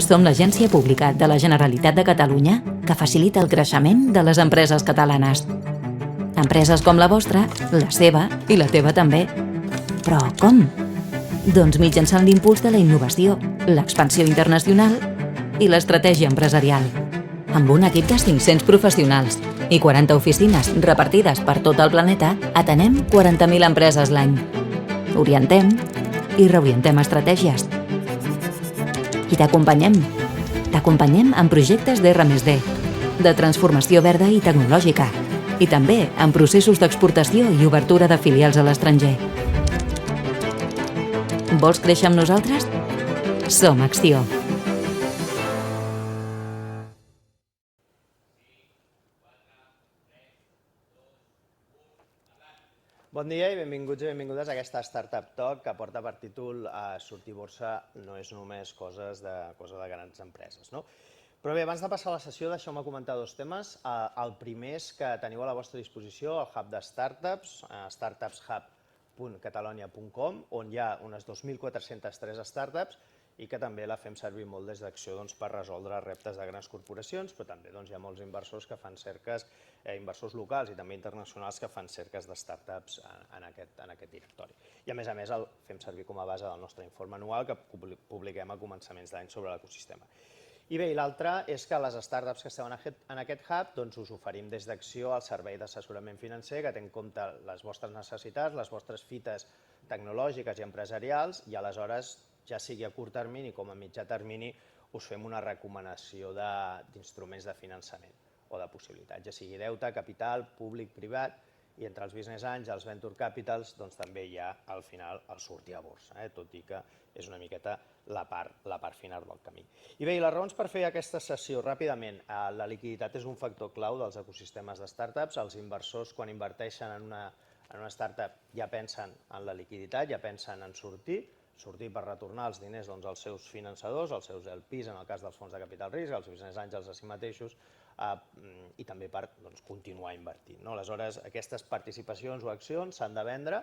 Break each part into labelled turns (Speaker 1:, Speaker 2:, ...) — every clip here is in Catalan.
Speaker 1: Som l'agència pública de la Generalitat de Catalunya que facilita el creixement de les empreses catalanes. Empreses com la vostra, la seva i la teva també. Però com? Doncs mitjançant l'impuls de la innovació, l'expansió internacional i l'estratègia empresarial. Amb un equip de 500 professionals i 40 oficines repartides per tot el planeta, atenem 40.000 empreses l'any. Orientem i reorientem estratègies. I t'acompanyem. T'acompanyem en projectes d'R+D, de transformació verda i tecnològica, i també en processos d'exportació i obertura de filials a l'estranger. Vols créixer amb nosaltres? Som Acció.
Speaker 2: Bon dia i benvinguts i benvingudes a aquesta Startup Talk que porta per títol Sortir borsa no és només cosa de grans empreses. Però bé, abans de passar a la sessió, deixeu-me comentar dos temes. El primer és que teniu a la vostra disposició el hub de startups, startupshub.catalonia.com, on hi ha unes 2.403 startups i que també la fem servir molt des d'Acció per resoldre reptes de grans corporacions, però també hi ha molts inversors que fan cerques, inversors locals i també internacionals que fan cerques de startups en aquest directori. I a més el fem servir com a base del nostre informe anual que publiquem a començaments d'any sobre l'ecosistema. I bé, l'altre és que les startups que esteu en aquest hub us oferim des d'Acció el servei d'assessorament financer que té en compte les vostres necessitats, les vostres fites tecnològiques i empresarials i aleshores, ja sigui a curt termini com a mitjà termini, us fem una recomanació d'instruments de finançament o de possibilitats, ja sigui deute, capital, públic, privat, i entre els business angels, els venture capitals, doncs també hi ha al final el sortir a borsa, tot i que és una miqueta la part final del camí. I bé, les raons per fer aquesta sessió ràpidament. La liquiditat és un factor clau dels ecosistemes de startups. Els inversors, quan inverteixen en una startup, ja pensen en la liquiditat, ja pensen en sortir per retornar els diners als seus finançadors, als seus LPs, en el cas dels fons de capital risc, als business angels a si mateixos, i també per continuar invertint. Aleshores, aquestes participacions o accions s'han de vendre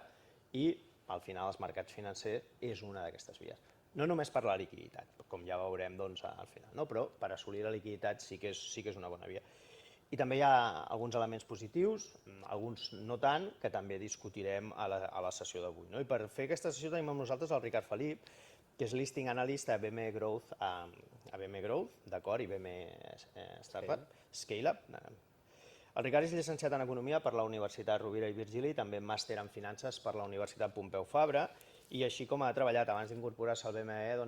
Speaker 2: i al final els mercats financers és una d'aquestes vies. No només per la liquiditat, com ja veurem al final, però per assolir la liquiditat sí que és una bona via. I també hi ha alguns elements positius, alguns no tant, que també discutirem a la sessió d'avui. I per fer aquesta sessió tenim amb nosaltres el Ricard Felip, que és Listing Analyst a BM Growth, d'acord, i BM Startup, Scale-up. El Ricard és llicenciat en Economia per la Universitat Rovira i Virgili, també màster en Finances per la Universitat Pompeu Fabra, i així com ha treballat abans d'incorporar-se al BME a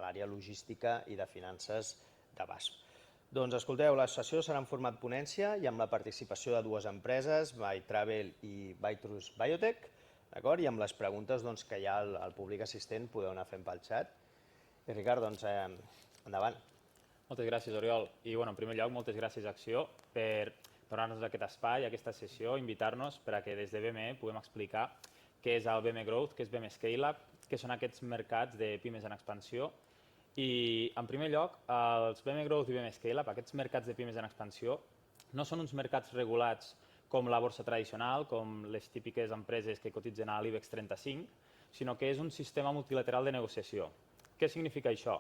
Speaker 2: l'àrea logística i de finances de BASF. Doncs escolteu, la sessió serà en format ponència i amb la participació de dues empreses, Bytravel i Bytrus Biotech, d'acord? I amb les preguntes que hi ha al públic assistent podeu anar fent pel xat. I Ricard, doncs endavant.
Speaker 3: Moltes gràcies, Oriol. I en primer lloc, moltes gràcies a Acció per donar-nos aquest espai, aquesta sessió, invitar-nos perquè des de BME puguem explicar què és el BME Growth, què és BME Scale-up, què són aquests mercats de pimes en expansió. I, en primer lloc, els BME Growth i BME Scale-up, aquests mercats de pimes en expansió, no són uns mercats regulats com la borsa tradicional, com les típiques empreses que cotitzen a l'IBEX 35, sinó que és un sistema multilateral de negociació. Què significa això?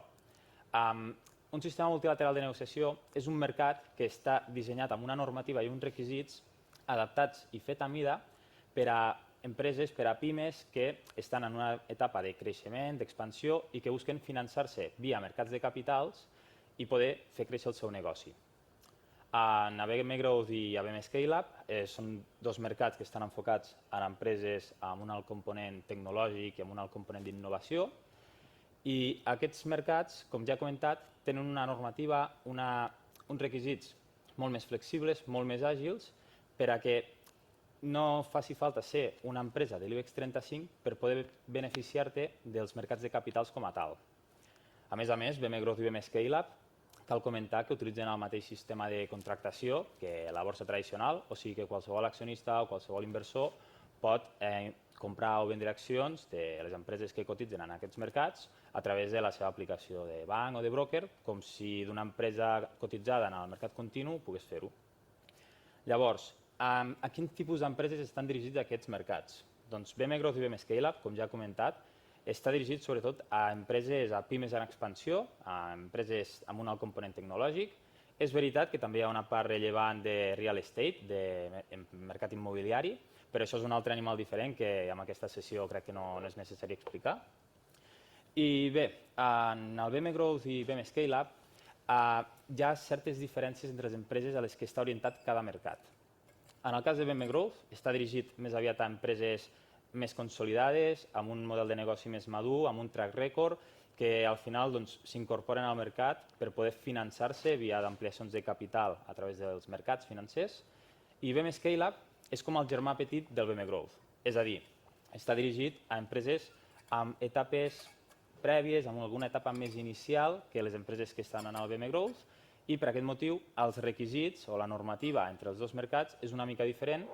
Speaker 3: Un sistema multilateral de negociació és un mercat que està dissenyat amb una normativa i uns requisits adaptats i fet a mida per a empreses, per a pimes que estan en una etapa de creixement, d'expansió i que busquen finançar-se via mercats de capitals i poder fer créixer el seu negoci. En BME Growth i BME Scale-up són dos mercats que estan enfocats en empreses amb un alt component tecnològic i amb un alt component d'innovació i aquests mercats, com ja he comentat, tenen una normativa, uns requisits molt més flexibles, molt més àgils per a que no faci falta ser una empresa de l'IBEX 35 per poder beneficiar-te dels mercats de capitals com a tal. A més, BME Growth i BME Scale-up cal comentar que utilitzen el mateix sistema de contractació que la borsa tradicional, o sigui que qualsevol accionista o qualsevol inversor pot comprar o vendre accions de les empreses que cotitzen en aquests mercats a través de la seva aplicació de banc o de broker, com si d'una empresa cotitzada en el mercat continu pogués fer-ho. Llavors, a quin tipus d'empreses estan dirigits aquests mercats? Doncs BME Growth i BME Scale-up, com ja he comentat, està dirigit sobretot a empreses, a pimes en expansió, a empreses amb un alt component tecnològic. És veritat que també hi ha una part rellevant de real estate, de mercat immobiliari, però això és un altre animal diferent que amb aquesta sessió crec que no és necessari explicar. I bé, en el BM Growth i BM Scale-Up hi ha certes diferències entre les empreses a les que està orientat cada mercat. En el cas de BM Growth està dirigit més aviat a empreses més consolidades, amb un model de negoci més madur, amb un track record, que al final s'incorporen al mercat per poder finançar-se via ampliacions de capital a través dels mercats financers. I BM Scale-Up és com el germà petit del BM Growth, és a dir, està dirigit a empreses amb etapes prèvies, amb alguna etapa més inicial que les empreses que estan en el BM Growth, i per aquest motiu els requisits o la normativa entre els dos mercats és una mica diferent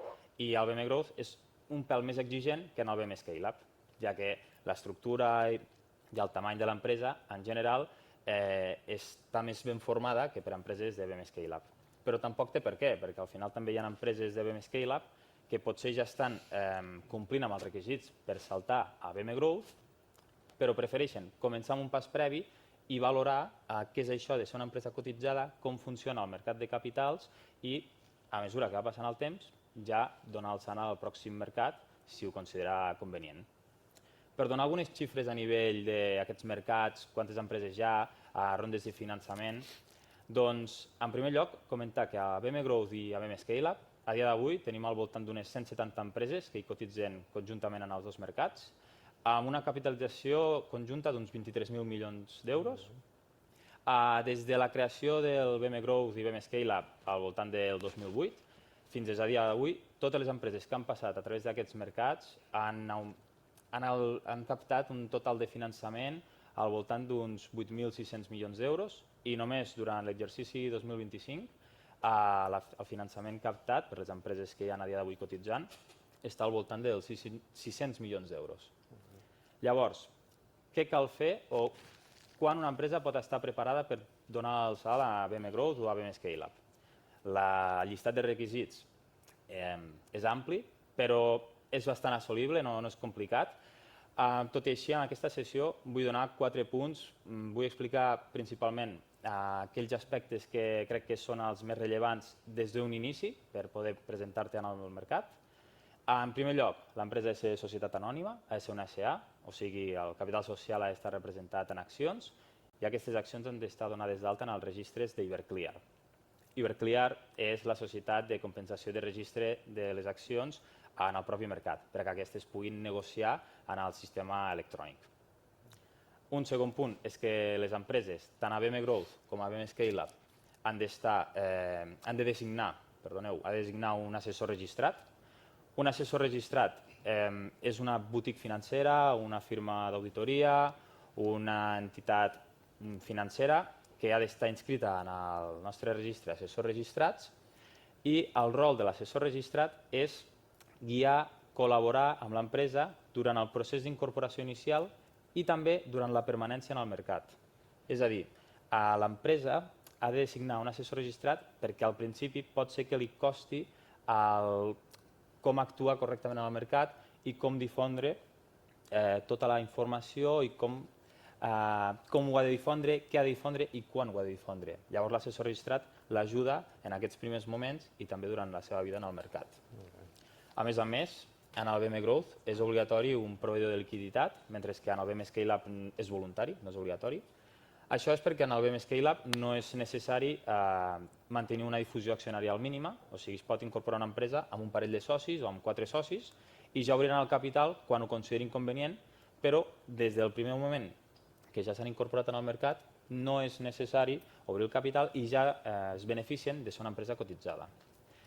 Speaker 3: i el BM Growth és un pèl més exigent que en el BM Scale-Up, ja que l'estructura i el tamany de l'empresa, en general, està més ben formada que per empreses de BM Scale-Up. Però tampoc té per què, perquè al final també hi ha empreses de BM Scale-Up que potser ja estan complint amb els requisits per saltar a BM Growth, però prefereixen començar amb un pas previ i valorar què és això de ser una empresa cotitzada, com funciona el mercat de capitals i, a mesura que va passant el temps, ja donar el sant al pròxim mercat si ho considera convenient. Per donar algunes xifres a nivell d'aquests mercats, quantes empreses hi ha, rondes de finançament, doncs, en primer lloc, comentar que a BM Growth i a BM Scale-Up, a dia d'avui tenim al voltant d'unes 170 empreses que hi cotitzen conjuntament en els dos mercats, amb una capitalització conjunta d'uns 23.000 milions d'euros. Des de la creació del BM Growth i BM Scale-Up al voltant del 2008, fins a dia d'avui, totes les empreses que han passat a través d'aquests mercats han captat un total de finançament al voltant d'uns 8.600 milions d'euros i només durant l'exercici 2025 el finançament captat per les empreses que hi ha a dia d'avui cotitzant està al voltant dels 600 milions d'euros. Llavors, què cal fer o quan una empresa pot estar preparada per donar el salt a BM Growth o a BM Scale-Up? El llistat de requisits és ampli, però és bastant assolible, no és complicat. Tot i així, en aquesta sessió vull donar 4 punts. Vull explicar principalment aquells aspectes que crec que són els més rellevants des d'un inici per poder presentar-te en el mercat. En primer lloc, l'empresa ha de ser societat anònima, ha de ser una SA, o sigui, el capital social ha d'estar representat en accions i aquestes accions han d'estar donades d'alta en els registres d'Iberclear. Iberclear és la societat de compensació de registre de les accions en el propi mercat, perquè aquestes puguin negociar en el sistema electrònic. Un segon punt és que les empreses, tant a BM Growth com a BM Scale-Up, han de designar un assessor registrat. Un assessor registrat és una boutique financera, una firma d'auditoria, una entitat financera que ha d'estar inscrita en el nostre registre d'assessors registrats i el rol de l'assessor registrat és guiar, col·laborar amb l'empresa durant el procés d'incorporació inicial i també durant la permanència en el mercat. És a dir, l'empresa ha de designar un assessor registrat perquè al principi pot ser que li costi com actuar correctament en el mercat i com difondre tota la informació i com ho ha de difondre, què ha de difondre i quan ho ha de difondre. Llavors l'assessor registrat l'ajuda en aquests primers moments i també durant la seva vida en el mercat. A més, en el BM Growth és obligatori un proveïdor de liquiditat, mentre que en el BM Scale-Up és voluntari, no és obligatori. Això és perquè en el BM Scale-Up no és necessari mantenir una difusió accionarial mínima, o sigui, es pot incorporar una empresa amb un parell de socis o amb 4 socis i ja obriran el capital quan ho considerin convenient, però des del primer moment que ja s'han incorporat en el mercat no és necessari obrir el capital i ja es beneficien de ser una empresa cotitzada.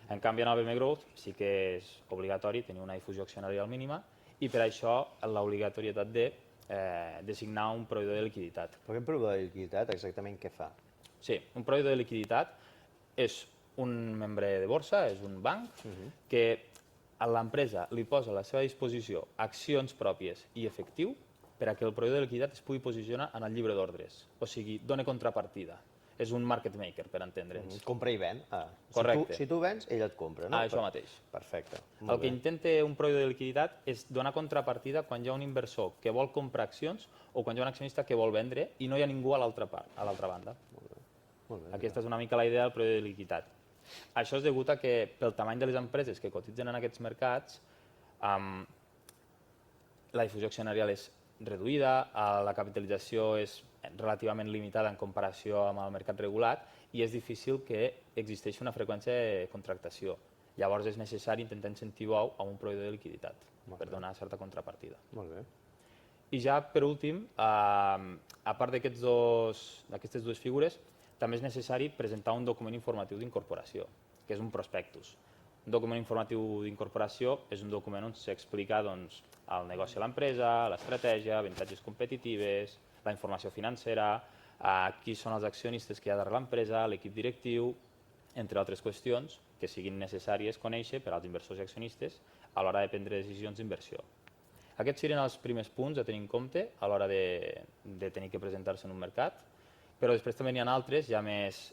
Speaker 3: En canvi, en el BM Growth sí que és obligatori tenir una difusió accionarial mínima i per això l'obligatorietat de designar un proveïdor de liquiditat.
Speaker 2: Per aquest proveïdor de liquiditat exactament què fa?
Speaker 3: Sí, un proveïdor de liquiditat és un membre de borsa, és un banc, que a l'empresa li posa a la seva disposició accions pròpies i efectiu per a que el proveïdor de liquiditat es pugui posicionar en el llibre d'ordres, o sigui, dona contrapartida. És un market maker, per entendre'ns.
Speaker 2: Compra i ven.
Speaker 3: Correcte.
Speaker 2: Si tu vens, ell et compra, no?
Speaker 3: Això mateix.
Speaker 2: Perfecte.
Speaker 3: El que intenta un proveïdor de liquiditat és donar contrapartida quan hi ha un inversor que vol comprar accions o quan hi ha un accionista que vol vendre i no hi ha ningú a l'altra banda.
Speaker 2: Molt bé.
Speaker 3: Aquesta és una mica la idea del proveïdor de liquiditat. Això és degut a que, pel tamany de les empreses que cotitzen en aquests mercats, la difusió accionarial és reduïda, la capitalització és relativament limitada en comparació amb el mercat regulat i és difícil que existeixi una freqüència de contractació. Llavors és necessari intentar incentivar a un proveïdor de liquiditat per donar certa contrapartida.
Speaker 2: Molt bé.
Speaker 3: I ja, per últim, a part d'aquestes dues figures, també és necessari presentar un document informatiu d'incorporació, que és un prospectus. Un document informatiu d'incorporació és un document on s'explica el negoci de l'empresa, l'estratègia, avantatges competitives, la informació financera, qui són els accionistes que hi ha darrere l'empresa, l'equip directiu, entre altres qüestions que siguin necessàries conèixer per als inversors i accionistes a l'hora de prendre decisions d'inversió. Aquests serien els primers punts a tenir en compte a l'hora de tenir que presentar-se en un mercat, però després també n'hi ha altres, ja més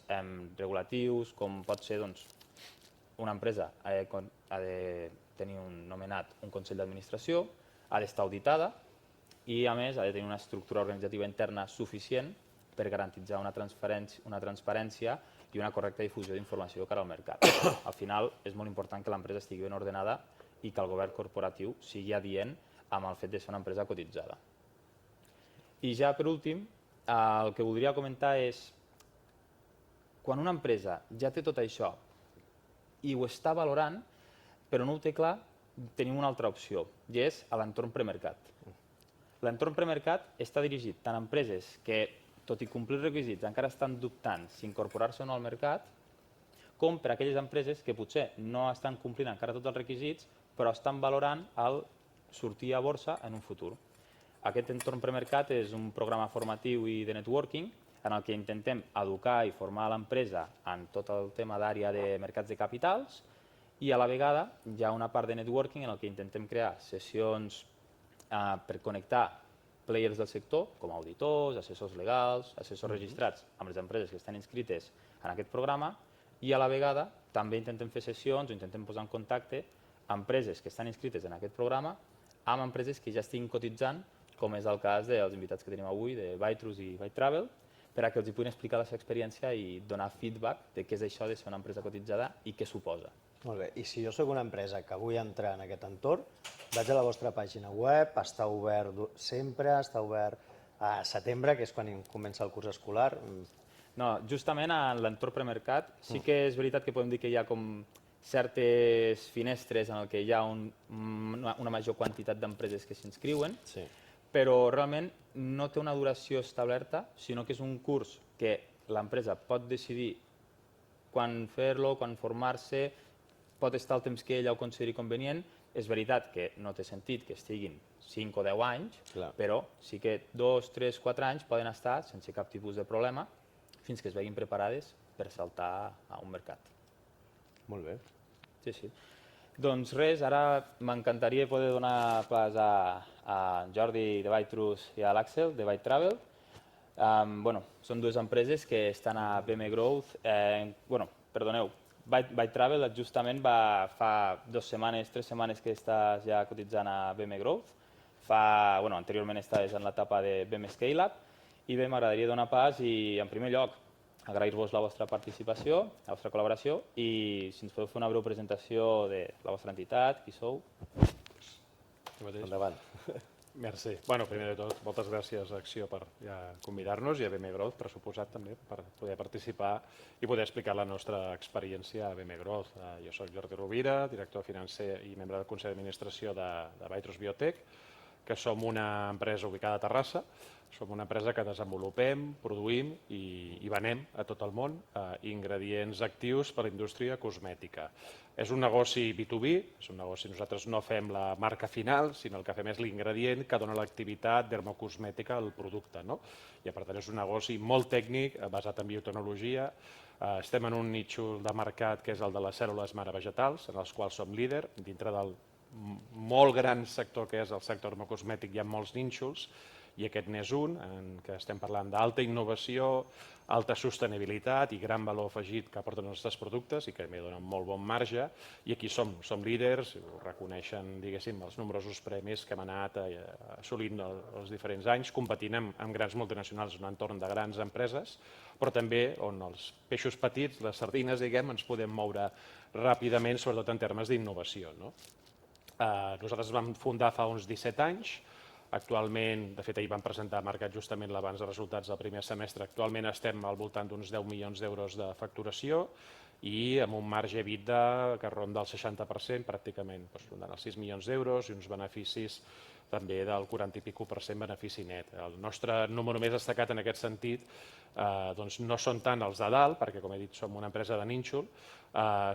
Speaker 3: regulatius, com pot ser una empresa ha de tenir nomenat un consell d'administració, ha d'estar auditada i, a més, ha de tenir una estructura organitzativa interna suficient per garantir una transparència i una correcta difusió d'informació cara al mercat. Al final, és molt important que l'empresa estigui ben ordenada i que el govern corporatiu sigui adient amb el fet de ser una empresa cotitzada. I ja, per últim, el que voldria comentar és quan una empresa ja té tot això i ho està valorant, però no ho té clar, tenim una altra opció, i és l'entorn premercat. L'entorn premercat està dirigit tant a empreses que, tot i complir els requisits, encara estan dubtant si incorporar-se o no al mercat, com per a aquelles empreses que potser no estan complint encara tots els requisits, però estan valorant el sortir a borsa en un futur. Aquest entorn premercat és un programa formatiu i de networking en el que intentem educar i formar l'empresa en tot el tema d'àrea de mercats de capitals i a la vegada hi ha una part de networking en el que intentem crear sessions per connectar players del sector, com auditors, assessors legals, assessors registrats amb les empreses que estan inscrites en aquest programa i a la vegada també intentem fer sessions o intentem posar en contacte empreses que estan inscrites en aquest programa amb empreses que ja estiguin cotitzant, com és el cas dels invitats que tenim avui, de Bytrus i Bytravel, per a que els hi puguin explicar la seva experiència i donar feedback de què és això de ser una empresa cotitzada i què suposa.
Speaker 2: Molt bé, i si jo soc una empresa que vull entrar en aquest entorn, vaig a la vostra pàgina web, està obert sempre, està obert a setembre, que és quan comença el curs escolar.
Speaker 3: No, justament en l'entorn premercat sí que és veritat que podem dir que hi ha com certes finestres en què hi ha una major quantitat d'empreses que s'inscriuen, però realment no té una duració establerta, sinó que és un curs que l'empresa pot decidir quan fer-lo, quan formar-se, pot estar el temps que ella ho consideri convenient. És veritat que no té sentit que estiguin 5 o 10 anys, però sí que 2, 3, 4 anys poden estar sense cap tipus de problema fins que es veguin preparades per saltar a un mercat.
Speaker 2: Molt bé.
Speaker 3: Sí, sí. Doncs res, ara m'encantaria poder donar pas a Jordi de Bytrus i a l'Àxel de Bytravel. Són dues empreses que estan a BM Growth. Perdoneu, Bytravel justament fa 2 setmanes, 3 setmanes que estàs ja cotitzant a BM Growth. Anteriorment estaves en l'etapa de BM Scale-Up i bé, m'agradaria donar pas i, en primer lloc, agrair-vos la vostra participació, la vostra col·laboració i si ens podeu fer una breu presentació de la vostra entitat, qui sou.
Speaker 2: Endavant.
Speaker 4: Merci. Primer de tot, moltes gràcies a Acció per convidar-nos i a BM Growth, per suposat, també, per poder participar i poder explicar la nostra experiència a BM Growth. Jo soc Jordi Rovira, director financer i membre del Consell d'Administració de Bytrus Biotech, que som una empresa ubicada a Terrassa. Som una empresa que desenvolupem, produïm i venem a tot el món ingredients actius per a la indústria cosmètica. És un negoci B2B, és un negoci, nosaltres no fem la marca final, sinó el que fem és l'ingredient que dona l'activitat dermocosmètica al producte. I per tant és un negoci molt tècnic, basat en biotecnologia. Estem en un nitxo de mercat que és el de les cèl·lules mare vegetals, en els quals som líder. Dintre del molt gran sector que és el sector dermocosmètic hi ha molts nínxols, i aquest n'és un, en què estem parlant d'alta innovació, alta sostenibilitat i gran valor afegit que aporten els nostres productes i que també donen molt bon marge. I aquí som líders, ho reconeixen, diguéssim, els nombrosos premis que hem anat assolint els diferents anys, competint amb grans multinacionals en un entorn de grans empreses, però també on els peixos petits, les sardines, diguem, ens podem moure ràpidament, sobretot en termes d'innovació. Nosaltres vam fundar fa uns 17 anys. Actualment, de fet, ahir vam presentar al mercat justament l'abans de resultats del primer semestre. Actualment estem al voltant d'uns 10 milions d'euros de facturació i amb un marge EBITDA que ronda el 60% pràcticament, rondant els 6 milions d'euros i uns beneficis també del 40 i pico % benefici net. El nostre número més destacat en aquest sentit no són tant els de dalt, perquè com he dit som una empresa de nínxol,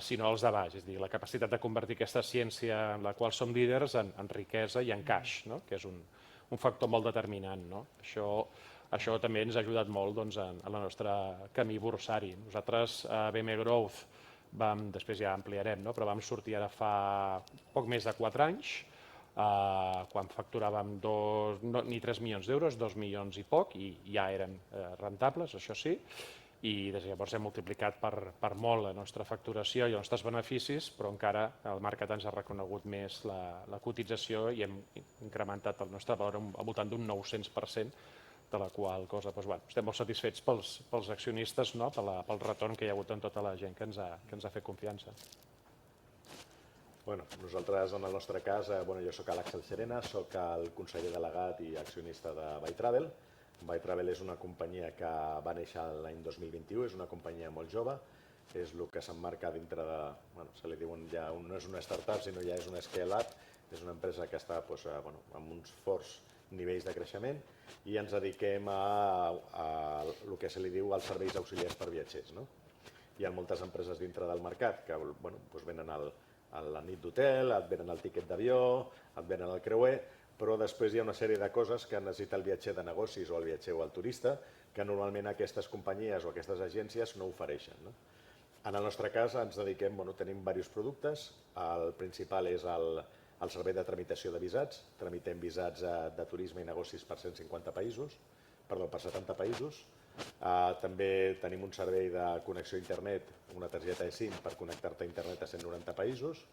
Speaker 4: sinó els de baix, és a dir, la capacitat de convertir aquesta ciència en la qual som líders en riquesa i en caix, que és un factor molt determinant. Això també ens ha ajudat molt en el nostre camí borsari. Nosaltres a BM Growth, després ja ampliarem, però vam sortir ara fa poc més de 4 anys, quan facturàvem ni 3 milions d'euros, 2 milions i poc, i ja érem rentables, això sí, i des de llavors hem multiplicat per molt la nostra facturació i els nostres beneficis, però encara el mercat ens ha reconegut més la cotització i hem incrementat el nostre valor al voltant d'un 900%, de la qual cosa estem molt satisfets pels accionistes, pel retorn que hi ha hagut en tota la gent que ens ha fet confiança.
Speaker 5: Nosaltres, en el nostre cas, jo soc l'Àxel Serena, soc el conseller delegat i accionista de Bytravel. Bytravel és una companyia que va néixer l'any 2021, és una companyia molt jove, és el que s'emmarca dintre de, se li diuen ja, no és una startup, sinó ja és una scale-up, és una empresa que està amb uns forts nivells de creixement i ens dediquem a el que se li diu els serveis auxiliars per viatgers. Hi ha moltes empreses dintre del mercat que venen la nit d'hotel, et venen el tiquet d'avió, et venen el creuer, però després hi ha una sèrie de coses que necessita el viatger de negocis o el viatger o el turista que normalment aquestes companyies o aquestes agències no ofereixen. En el nostre cas ens dediquem, tenim diversos productes. El principal és el servei de tramitació de visats. Tramitem visats de turisme i negocis per 70 països. També tenim un servei de connexió a internet, una targeta eSIM per connectar-te a internet a 190 països.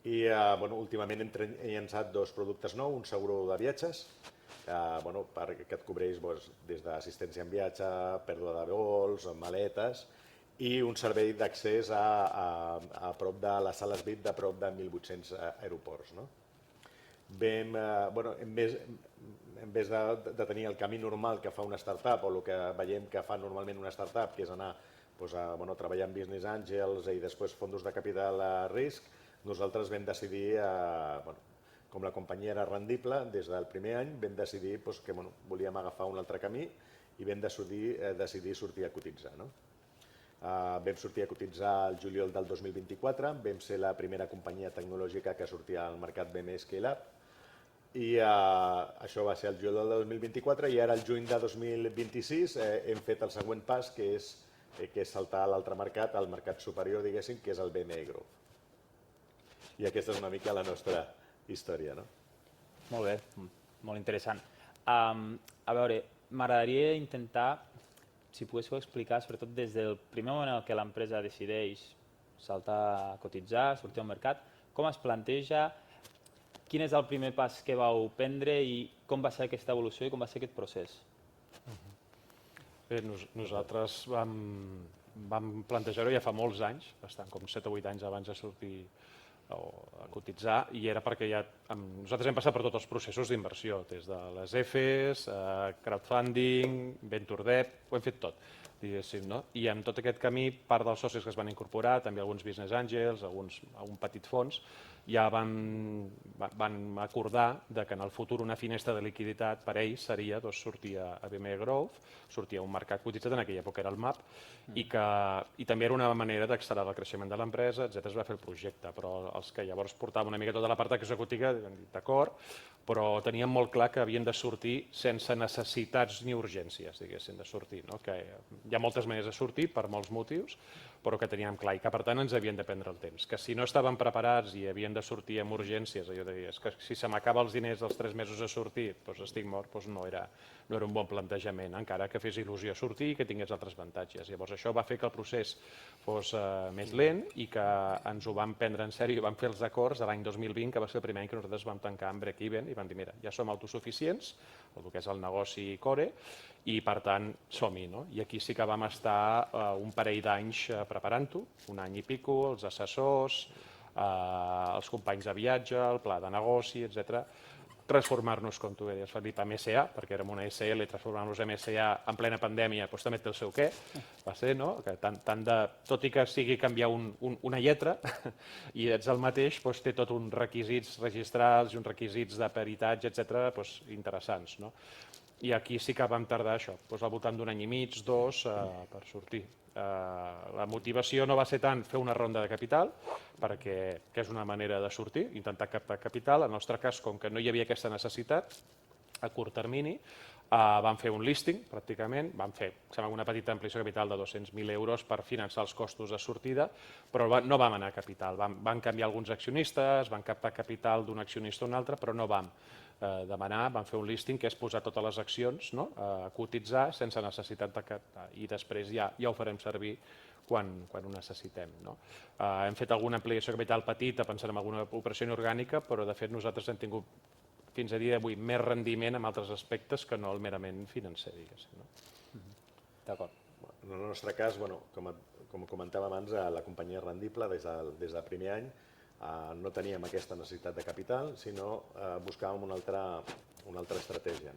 Speaker 5: I últimament hem llançat 2 productes nous, un seguro de viatges, que et cobreix des d'assistència en viatge, pèrdua de vols, maletes, i un servei d'accés a prop de les sales VIP de prop de 1.800 aeroports. En vez de tenir el camí normal que fa una startup o el que veiem que fa normalment una startup, que és anar a treballar amb business angels i després fondos de capital a risc, nosaltres vam decidir, com la companyia era rendible des del primer any, vam decidir que volíem agafar un altre camí i vam decidir sortir a cotitzar. Vam sortir a cotitzar el juliol del 2024, vam ser la primera companyia tecnològica que sortia al mercat BM Scale-up i això va ser el juliol del 2024 i ara el juny de 2026 hem fet el següent pas que és saltar a l'altre mercat, al mercat superior, diguéssim, que és el BM Growth. I aquesta és una mica la nostra història.
Speaker 3: Molt bé, molt interessant. A veure, m'agradaria intentar, si poguéssiu explicar, sobretot des del primer moment en què l'empresa decideix saltar a cotitzar, sortir al mercat, com es planteja, quin és el primer pas que vau prendre i com va ser aquesta evolució i com va ser aquest procés?
Speaker 4: Bé, nosaltres vam plantejar-ho ja fa molts anys, bastant com 7 o 8 anys abans de sortir a cotitzar, i era perquè nosaltres hem passat per tots els processos d'inversió, des de les EFEs, crowdfunding, venture debt, ho hem fet tot, diguéssim, no? I en tot aquest camí, part dels socis que es van incorporar, també alguns business angels, algun petit fons, ja van acordar que en el futur una finestra de liquiditat per ells seria sortir a BM Growth, sortir a un mercat cotitzat, en aquella època era el MAP, i també era una manera d'accelerar el creixement de l'empresa, etc. Es va fer el projecte, però els que llavors portaven una mica tota la part executiva han dit d'acord, però teníem molt clar que havien de sortir sense necessitats ni urgències, diguéssim, de sortir, que hi ha moltes maneres de sortir per molts motius, però que teníem clar i que per tant ens havien de prendre el temps. Que si no estaven preparats i havien de sortir amb urgències, allò de dir, és que si se m'acaba els diners dels 3 mesos a sortir, doncs estic mort, doncs no era un bon plantejament, encara que fes il·lusió sortir i que tingués altres avantatges. Llavors això va fer que el procés fos més lent i que ens ho vam prendre en sèrio i vam fer els acords de l'any 2020, que va ser el primer any que nosaltres vam tancar amb break-even i vam dir, mira, ja som autosuficients, el que és el negoci core, i per tant som-hi, no? I aquí sí que vam estar un parell d'anys preparant-ho, un any i pico, els assessors, els companys de viatge, el pla de negoci, etc. Transformar-nos, com tu deies, Felip, en SA, perquè érem una SL, transformar-nos en SA en plena pandèmia, doncs també té el seu què, va ser, no? Que tot i que sigui canviar una lletra i ets el mateix, doncs té tot uns requisits registrals i uns requisits de peritatge, etc., interessants, no? I aquí sí que vam tardar això, al voltant d'un any i mig, 2, per sortir. La motivació no va ser tant fer una ronda de capital, perquè és una manera de sortir, intentar captar capital. En el nostre cas, com que no hi havia aquesta necessitat a curt termini, vam fer un listing, pràcticament, vam fer una petita ampliació de capital de 200.000 euros per finançar els costos de sortida, però no vam anar a capital. Vam canviar alguns accionistes, vam captar capital d'un accionista a un altre, però no vam demanar, vam fer un listing que és posar totes les accions a cotitzar sense necessitat de captar i després ja ho farem servir quan ho necessitem. Hem fet alguna ampliació de capital petita pensant en alguna operació inorgànica, però de fet nosaltres hem tingut fins a dia d'avui més rendiment en altres aspectes que no el merament financer, diguéssim.
Speaker 3: D'acord.
Speaker 5: En el nostre cas, com comentàvem abans, la companyia és rendible des del primer any. No teníem aquesta necessitat de capital, sinó buscàvem una altra estratègia.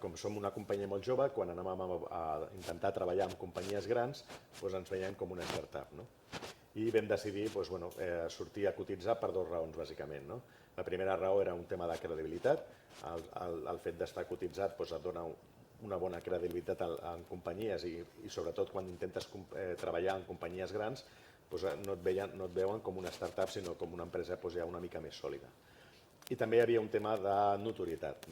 Speaker 5: Com som una companyia molt jove, quan anàvem a intentar treballar amb companyies grans, ens veiem com una startup. I vam decidir sortir a cotitzar per 2 raons, bàsicament. La primera raó era un tema de credibilitat. El fet d'estar cotitzat et dona una bona credibilitat en companyies i sobretot quan intentes treballar en companyies grans no et veuen com una startup sinó com una empresa ja una mica més sòlida. I també hi havia un tema de notorietat.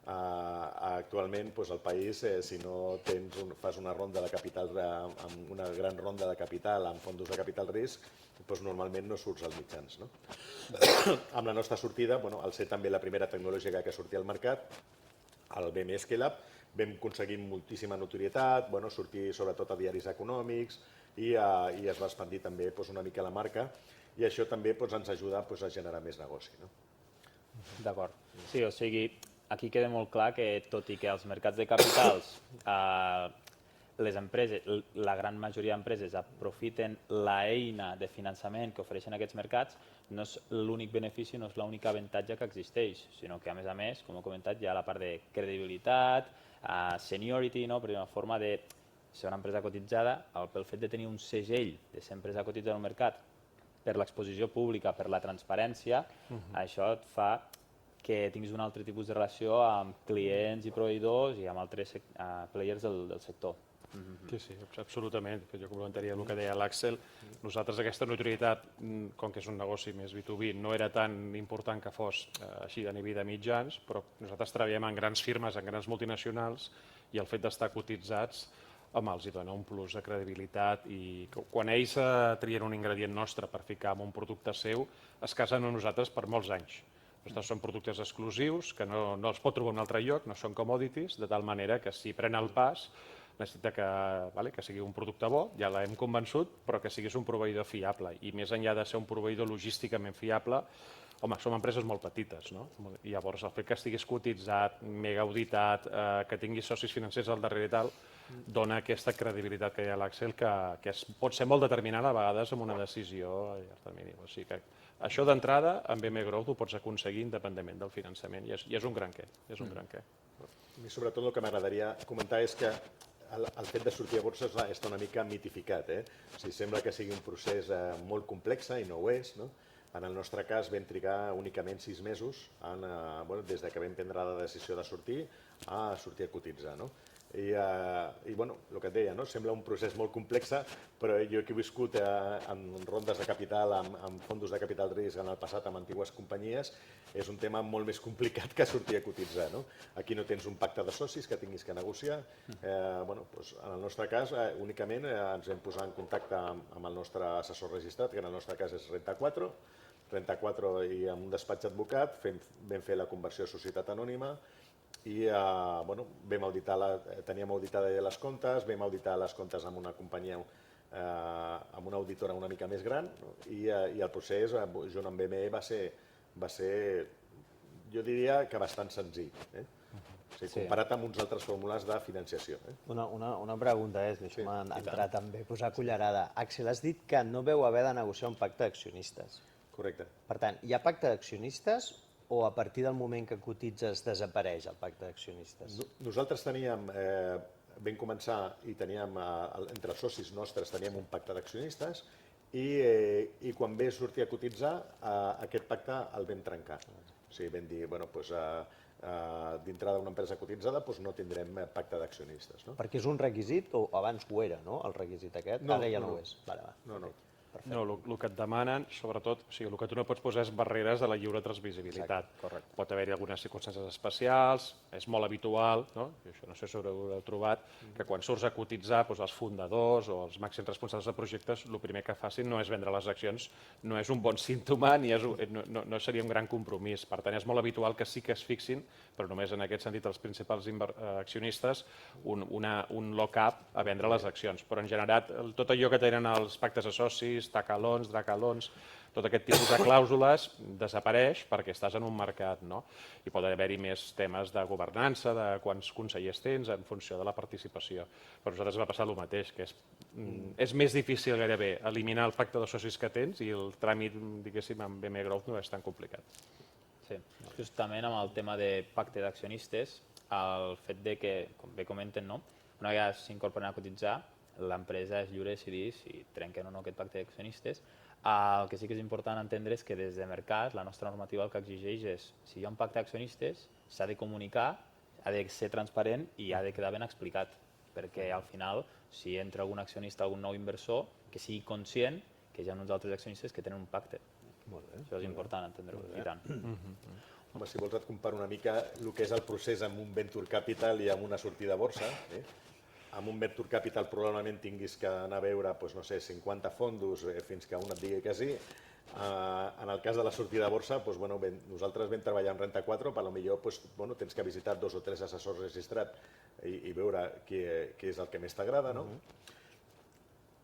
Speaker 5: Actualment el país, si no fas una ronda de capital, una gran ronda de capital amb fons de capital risc, normalment no surts als mitjans. Amb la nostra sortida, al ser també la primera tecnològica que sortia al mercat, el BM Scale-up, vam aconseguir moltíssima notorietat, sortir sobretot a diaris econòmics i es va expandir també una mica la marca i això també ens ajuda a generar més negoci.
Speaker 3: D'acord. Sí, o sigui, aquí queda molt clar que tot i que als mercats de capitals les empreses, la gran majoria d'empreses aprofiten l'eina de finançament que ofereixen aquests mercats, no és l'únic benefici, no és l'únic avantatge que existeix, sinó que a més, com he comentat, hi ha la part de credibilitat, seniority, per una forma de ser una empresa cotitzada, pel fet de tenir un segell de ser empresa cotitzada al mercat, per l'exposició pública, per la transparència, això et fa que tinguis un altre tipus de relació amb clients i proveïdors i amb altres players del sector.
Speaker 4: Sí, absolutament. Jo complementaria el que deia l'Àxel. Nosaltres aquesta notorietat, com que és un negoci més B2B, no era tan important que fos així a nivell de mitjans, però nosaltres treballem en grans firmes, en grans multinacionals, i el fet d'estar cotitzats els dona un plus de credibilitat i quan ells trien un ingredient nostre per ficar en un producte seu, es casen amb nosaltres per molts anys. Nosaltres són productes exclusius que no els pot trobar en un altre lloc, no són commodities, de tal manera que si pren el pas necessita que sigui un producte bo, ja l'hem convençut, però que siguis un proveïdor fiable. I més enllà de ser un proveïdor logísticament fiable, som empreses molt petites, no? I llavors el fet que estiguis cotitzat, mega auditat, que tinguis socis financers al darrere i tal, dona aquesta credibilitat que hi ha a l'Àxel, que pot ser molt determinant a vegades amb una decisió a llarg termini. O sigui que això d'entrada, amb BM Growth ho pots aconseguir independentment del finançament i és un gran què.
Speaker 5: A mi sobretot el que m'agradaria comentar és que el fet de sortir a borsa està una mica mitificat. Sembla que sigui un procés molt complex i no ho és. En el nostre cas vam trigar únicament 6 mesos des que vam prendre la decisió de sortir a cotitzar. I bueno, el que et deia, no? Sembla un procés molt complex, però jo que he viscut en rondes de capital, amb fondos de capital risc en el passat, amb antigues companyies, és un tema molt més complicat que sortir a cotitzar. No? Aquí no tens un pacte de socis que tinguis que negociar. Bueno, doncs, en el nostre cas, únicament ens vam posar en contacte amb el nostre assessor registrat, que en el nostre cas és Renta 4, i amb un despatx d'advocat vam fer la conversió a societat anònima i bueno, teníem auditada ja les comptes, vam auditar les comptes amb una companyia, amb una auditora una mica més gran, no? I el procés, junt amb BME, va ser, jo diria que bastant senzill, o sigui, comparat amb uns altres fórmules de financiació.
Speaker 2: Una pregunta és, deixa'm entrar també, posar cullerada. Axel, has dit que no veu haver de negociar un pacte d'accionistes.
Speaker 5: Correcte.
Speaker 2: Per tant, hi ha pacte d'accionistes o a partir del moment que cotitzes desapareix el pacte d'accionistes?
Speaker 5: Nosaltres vam començar i teníem, entre els socis nostres, teníem un pacte d'accionistes i quan ve sortir a cotitzar, aquest pacte el vam trencar. O sigui, vam dir, bueno, doncs, dintre d'una empresa cotitzada no tindrem pacte d'accionistes.
Speaker 2: Perquè és un requisit o abans ho era, no?, el requisit aquest? Ara ja no ho és.
Speaker 5: No.
Speaker 4: No, el que et demanen, sobretot, o sigui, el que tu no pots posar és barreres de la lliure transmissibilitat.
Speaker 2: Correcte.
Speaker 4: Pot haver-hi algunes circumstàncies especials, és molt habitual, no? I això no sé si ho heu trobat, que quan surts a cotitzar, doncs els fundadors o els màxims responsables de projectes, el primer que facin no és vendre les accions, no és un bon símptoma ni no seria un gran compromís. Per tant, és molt habitual que sí que es fixin, però només en aquest sentit els principals accionistes, un lock-up a vendre les accions. Però en general, tot allò que tenen els pactes de socis, tacalons, dracalons, tot aquest tipus de clàusules desapareix perquè estàs en un mercat, no? I pot haver-hi més temes de governança, de quants consellers tens en funció de la participació. Per nosaltres va passar el mateix, que és més difícil gairebé eliminar el pacte de socis que tens i el tràmit, diguéssim, amb BME Growth no és tan complicat.
Speaker 3: Sí, justament amb el tema de pacte d'accionistes, el fet de que, com bé comenten, no? Una vegada s'incorporen a cotitzar, l'empresa és lliure de decidir si trenquen o no aquest pacte d'accionistes. El que sí que és important entendre és que des de mercat la nostra normativa el que exigeix és si hi ha un pacte d'accionistes s'ha de comunicar, ha de ser transparent i ha de quedar ben explicat, perquè al final si entra algun accionista, algun nou inversor, que sigui conscient que hi ha uns altres accionistes que tenen un pacte. Això és important entendre-ho, i tant.
Speaker 5: Home, si vols et comparo una mica el que és el procés amb un venture capital i amb una sortida a borsa. Amb un venture capital probablement tinguis que anar a veure, no sé, 50 fondos fins que un et digui que sí. En el cas de la sortida a borsa, nosaltres vam treballar amb Renta 4, potser tens que visitar 2 o 3 assessors registrats i veure què és el que més t'agrada.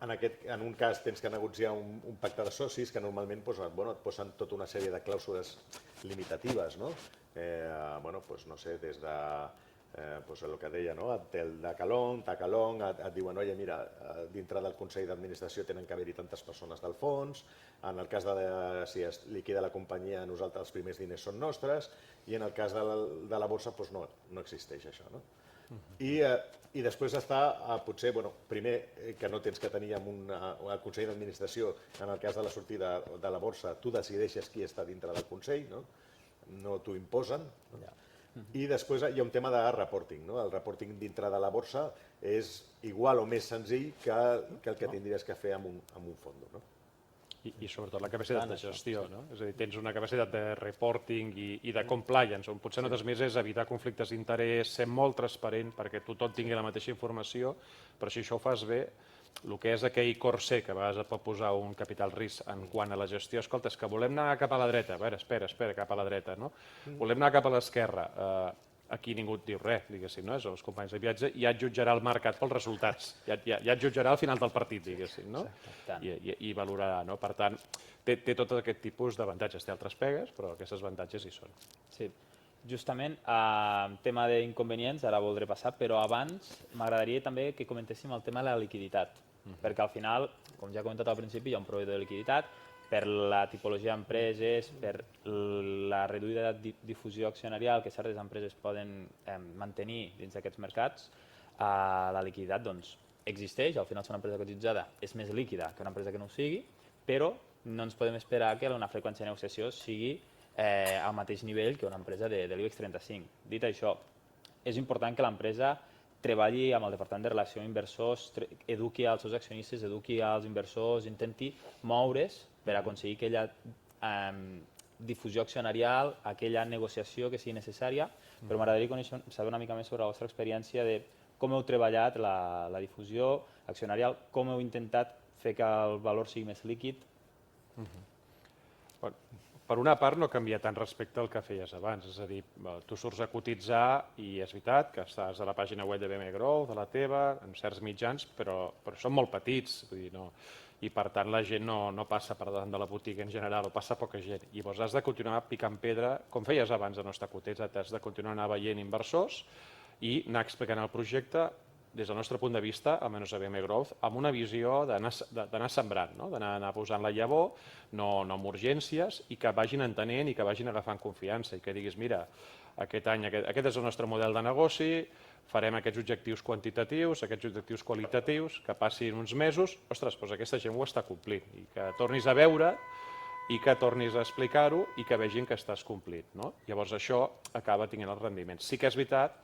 Speaker 5: En un cas tens que negociar un pacte de socis que normalment et posen tota una sèrie de clàusules limitatives. No sé, des de el que deia, el tacalong, et diuen, oi, mira, dintre del Consell d'Administració tenen que haver-hi tantes persones del fons, en el cas de si es liquida la companyia, nosaltres els primers diners són nostres, i en el cas de la borsa no existeix això. I després està, potser, primer, que no tens que tenir el Consell d'Administració, en el cas de la sortida de la borsa, tu decideixes qui està dintre del Consell, no t'ho imposen. I després hi ha un tema de reporting. El reporting dintre de la borsa és igual o més senzill que el que tindries que fer amb un fons.
Speaker 4: I sobretot la capacitat de gestió. És a dir, tens una capacitat de reporting i de compliance, on potser no t'has més és evitar conflictes d'interès, ser molt transparent perquè tothom tingui la mateixa informació, però si això ho fas bé, el que és aquell corser que a vegades et pot posar un capital risc en quant a la gestió, escolta, és que volem anar cap a la dreta, a veure, espera, cap a la dreta, no? Volem anar cap a l'esquerra, aquí ningú et diu res, diguéssim, no? És els companys de viatge, ja et jutjarà el mercat pels resultats, ja et jutjarà al final del partit, diguéssim, no? I valorarà, no? Per tant, té tot aquest tipus d'avantatges, té altres pegues, però aquests avantatges hi són.
Speaker 3: Sí. Justament, en tema d'inconvenients, ara voldré passar, però abans m'agradaria també que comentéssim el tema de la liquiditat, perquè al final, com ja he comentat al principi, hi ha un proveïdor de liquiditat, per la tipologia d'empreses, per la reduïda difusió accionarial que certes empreses poden mantenir dins d'aquests mercats, la liquiditat existeix, al final si una empresa cotitzada és més líquida que una empresa que no ho sigui, però no ens podem esperar que una freqüència de negociació sigui al mateix nivell que una empresa de l'IBEX 35. Dit això, és important que l'empresa treballi amb el Departament de Relació amb Inversors, eduqui als seus accionistes, eduqui als inversors, intenti moure's per aconseguir aquella difusió accionarial, aquella negociació que sigui necessària, però m'agradaria saber una mica més sobre la vostra experiència de com heu treballat la difusió accionarial, com heu intentat fer que el valor sigui més líquid.
Speaker 4: Per una part, no canvia tant respecte al que feies abans, és a dir, tu surts a cotitzar i és veritat que estàs a la pàgina web de BM Growth, de la teva, en certs mitjans, però són molt petits, vull dir, no, i per tant la gent no passa per davant de la botiga en general, o passa poca gent. I llavors has de continuar picant pedra, com feies abans de no estar cotitzat, has de continuar anar veient inversors i anar explicant el projecte des del nostre punt de vista, almenys a BM Growth, amb una visió d'anar sembrant, no? D'anar posant la llavor, no amb urgències, i que vagin entenent i que vagin agafant confiança, i que diguis, mira, aquest any aquest és el nostre model de negoci, farem aquests objectius quantitatius, aquests objectius qualitatius, que passin uns mesos, ostres, doncs aquesta gent ho està complint, i que tornis a veure i que tornis a explicar-ho i que vegin que estàs complint, no? Llavors això acaba tinguent els rendiments. Sí que és veritat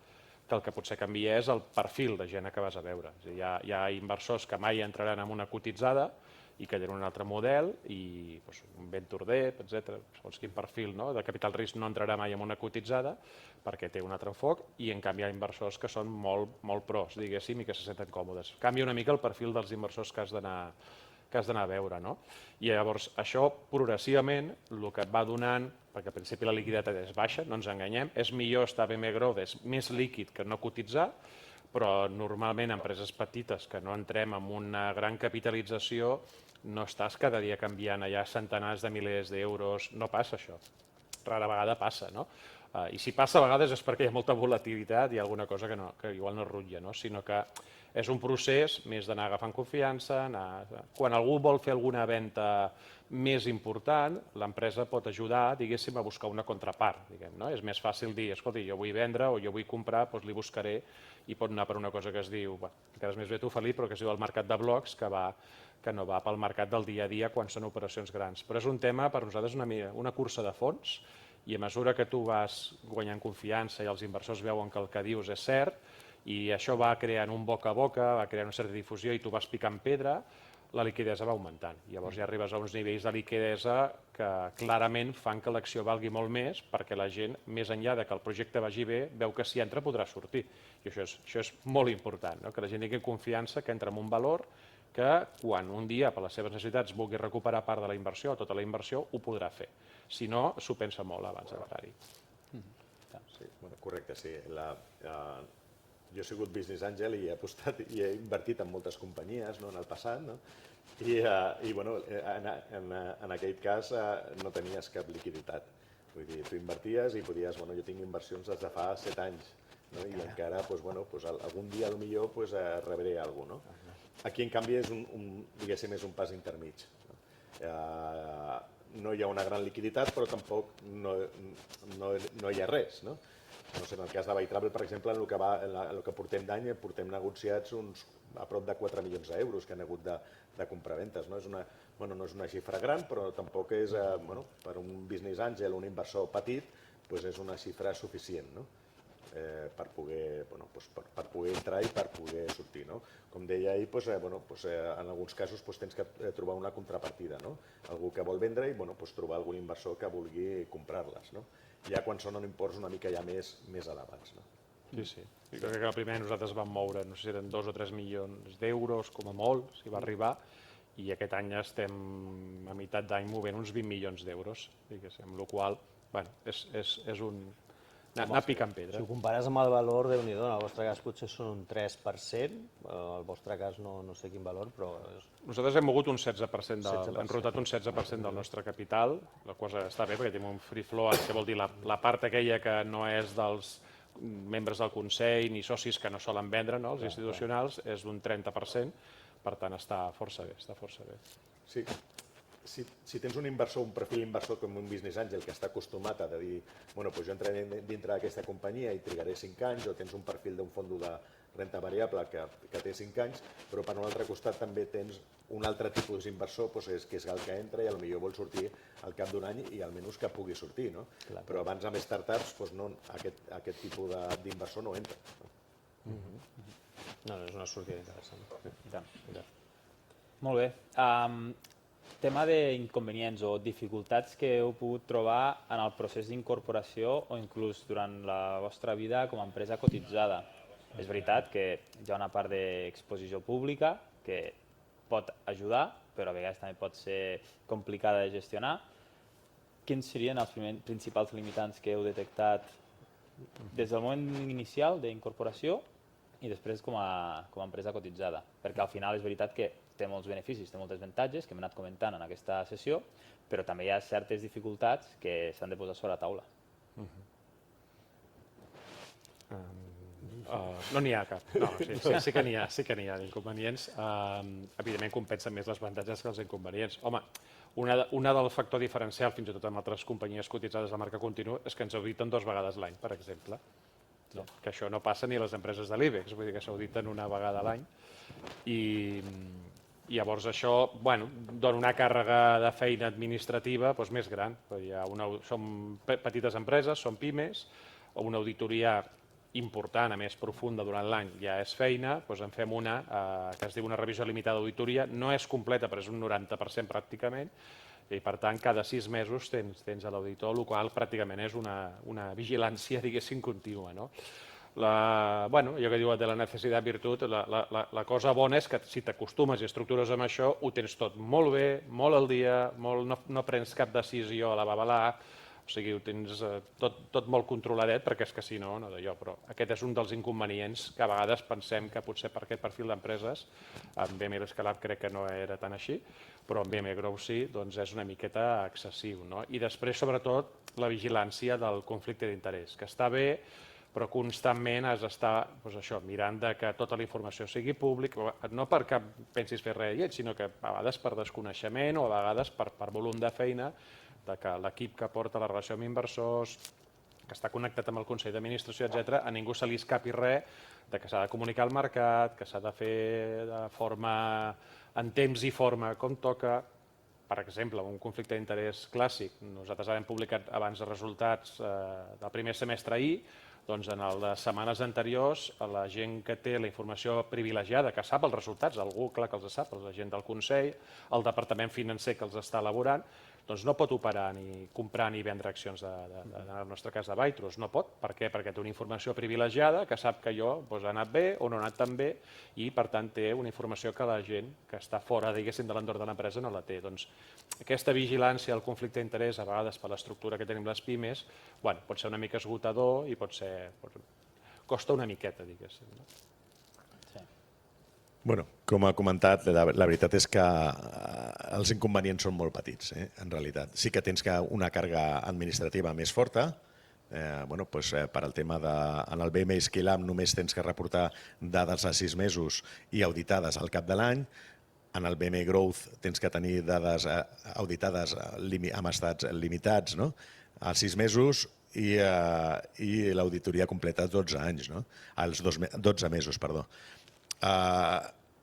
Speaker 4: que el que potser canvia és el perfil de gent que vas a veure. És a dir, hi ha inversors que mai entraran en una cotitzada i que tenen un altre model, i un venture debt, etc. Segons quin perfil de capital risc no entrarà mai en una cotitzada perquè té un altre enfoc, i en canvi hi ha inversors que són molt pros, diguéssim, i que se senten còmodes. Canvia una mica el perfil dels inversors que has d'anar a veure, no? I llavors això progressivament el que et va donant, perquè al principi la liquiditat és baixa, no ens enganyem, és millor estar BM Growth, és més líquid que no cotitzar, però normalment empreses petites que no entrem en una gran capitalització no estàs cada dia canviant allà centenars de milers d'euros, no passa això, rara vegada passa, no? I si passa a vegades és perquè hi ha molta volatilitat i hi ha alguna cosa que igual no rutlla, no? Sinó que és un procés més d'anar agafant confiança. Quan algú vol fer alguna venda més important, l'empresa pot ajudar, diguéssim, a buscar una contrapart. No? És més fàcil dir, escolti, jo vull vendre o jo vull comprar, doncs li buscaré, i pot anar per una cosa que es diu, encara és més bé tu, Felip, però que es diu el mercat de blocs, que no va pel mercat del dia a dia quan són operacions grans. Però és un tema, per nosaltres, una cursa de fons, i a mesura que tu vas guanyant confiança i els inversors veuen que el que dius és cert, i això va creant un boca a boca, va creant una certa difusió i tu vas picant pedra, la liquidesa va augmentant. Llavors ja arribes a uns nivells de liquidesa que clarament fan que l'acció valgui molt més, perquè la gent, més enllà de que el projecte vagi bé, veu que si entra podrà sortir. I això és molt important, que la gent tingui confiança que entra en un valor que quan un dia per les seves necessitats vulgui recuperar part de la inversió o tota la inversió, ho podrà fer. Si no, s'ho pensa molt abans d'entrar-hi.
Speaker 5: Sí, correcte, sí. Jo he sigut business angel i he apostat i he invertit en moltes companyies en el passat, i en aquell cas no tenies cap liquiditat. Vull dir, tu inverties i podies, jo tinc inversions des de fa 7 anys, i encara algun dia potser rebré alguna cosa. Aquí, en canvi, és un pas intermig. No hi ha una gran liquiditat, però tampoc no hi ha res. No sé, en el cas de Bytravel, per exemple, en el que portem d'any, portem negociats a prop de 4 milions d'euros que han hagut de compraventes. No és una xifra gran, però tampoc és, per un business angel, un inversor petit, és una xifra suficient per poder entrar i per poder sortir. Com deia ahir, en alguns casos tens que trobar una contrapartida, algú que vol vendre i trobar algun inversor que vulgui comprar-les, ja quan són imports una mica ja més elevats.
Speaker 4: Sí. Jo crec que el primer nosaltres vam moure, no sé si eren 2 o 3 milions d'euros, com a molt, si va arribar, i aquest any estem a meitat d'any movent uns 20 milions d'euros, amb la qual cosa és anar picant pedra.
Speaker 2: Si ho compares amb el valor, Déu-n'hi-do, en el vostre cas potser són un 3%, en el vostre cas no sé quin valor, però...
Speaker 4: Nosaltres hem mogut un 16%, hem rotat un 16% del nostre capital, la qual cosa està bé perquè tenim un free float, que vol dir la part aquella que no és dels membres del Consell ni socis que no solen vendre, els institucionals, és d'un 30%, per tant està força bé.
Speaker 5: Sí. Si tens un inversor, un perfil inversor com un business angel que està acostumat a dir jo entraré dintre d'aquesta companyia i trigaré 5 anys, o tens un perfil d'un fons de renta variable que té 5 anys, però per un altre costat també tens un altre tipus d'inversor que és el que entra i potser vol sortir al cap d'un any i almenys que pugui sortir. Però abans amb startups aquest tipus d'inversor no entra.
Speaker 2: No, és una sortida interessant.
Speaker 3: I tant. Molt bé. Tema d'inconvenients o dificultats que heu pogut trobar en el procés d'incorporació o inclús durant la vostra vida com a empresa cotitzada. És veritat que hi ha una part d'exposició pública que pot ajudar, però a vegades també pot ser complicada de gestionar. Quins serien els principals limitants que heu detectat des del moment inicial d'incorporació i després com a empresa cotitzada? Perquè al final és veritat que té molts beneficis, té molts avantatges que hem anat comentant en aquesta sessió, però també hi ha certes dificultats que s'han de posar sobre la taula.
Speaker 4: No n'hi ha cap. No, sí que n'hi ha d'inconvenients. Evidentment compensen més els avantatges que els inconvenients. Home, una del factor diferencial, fins i tot amb altres companyies cotitzades de marca continu, és que ens auditen 2 vegades l'any, per exemple. No? Que això no passa ni a les empreses de l'IBEX, vull dir que s'auditen una vegada a l'any. I llavors això dona una càrrega de feina administrativa més gran. Som petites empreses, som pimes, una auditoria important, a més profunda durant l'any, ja és feina, en fem una que es diu una revisió limitada d'auditoria, no és completa però és un 90% pràcticament, i per tant cada 6 mesos tens a l'auditor, el qual pràcticament és una vigilància, diguéssim, contínua. Allò que diu de la necessitat virtut, la cosa bona és que si t'acostumes i estructures amb això, ho tens tot molt bé, molt al dia, no prens cap decisió a la babalà, o sigui, ho tens tot molt controladet, perquè és que si no, no d'allò. Però aquest és un dels inconvenients que a vegades pensem que potser per aquest perfil d'empreses, amb BM Scalab crec que no era tan així, però amb BM Growth sí, doncs és una miqueta excessiu. I després, sobretot, la vigilància del conflicte d'interès, que està bé, però constantment has d'estar mirant que tota la informació sigui pública, no perquè pensis fer res lleig, sinó que a vegades per desconeixement o a vegades per volum de feina, que l'equip que porta la relació amb inversors, que està connectat amb el Consell d'Administració, etc., a ningú se li escapi res que s'ha de comunicar al mercat, que s'ha de fer de forma en temps i forma com toca. Per exemple, un conflicte d'interès clàssic. Nosaltres hem publicat abans els resultats del primer semestre ahir, doncs en les setmanes anteriors la gent que té la informació privilegiada, que sap els resultats, algú clar que els sap, la gent del Consell, el departament financer que els està elaborant, doncs no pot operar ni comprar ni vendre accions, en el nostre cas de Bytrus, no pot. Per què? Perquè té una informació privilegiada que sap que allò ha anat bé o no ha anat tan bé i per tant té una informació que la gent que està fora, diguéssim, de l'entorn de l'empresa no la té. Doncs aquesta vigilància al conflicte d'interès, a vegades per l'estructura que tenim les pimes, pot ser una mica esgotador i costa una miqueta, diguéssim.
Speaker 5: Com ha comentat, la veritat és que els inconvenients són molt petits, en realitat. Sí que tens una càrrega administrativa més forta, per al tema en el BM Scalab només tens que reportar dades a 6 mesos i auditades al cap de l'any. En el BM Growth tens que tenir dades auditades amb estats limitats a 6 mesos i l'auditoria completa 12 anys, als 12 mesos, perdó.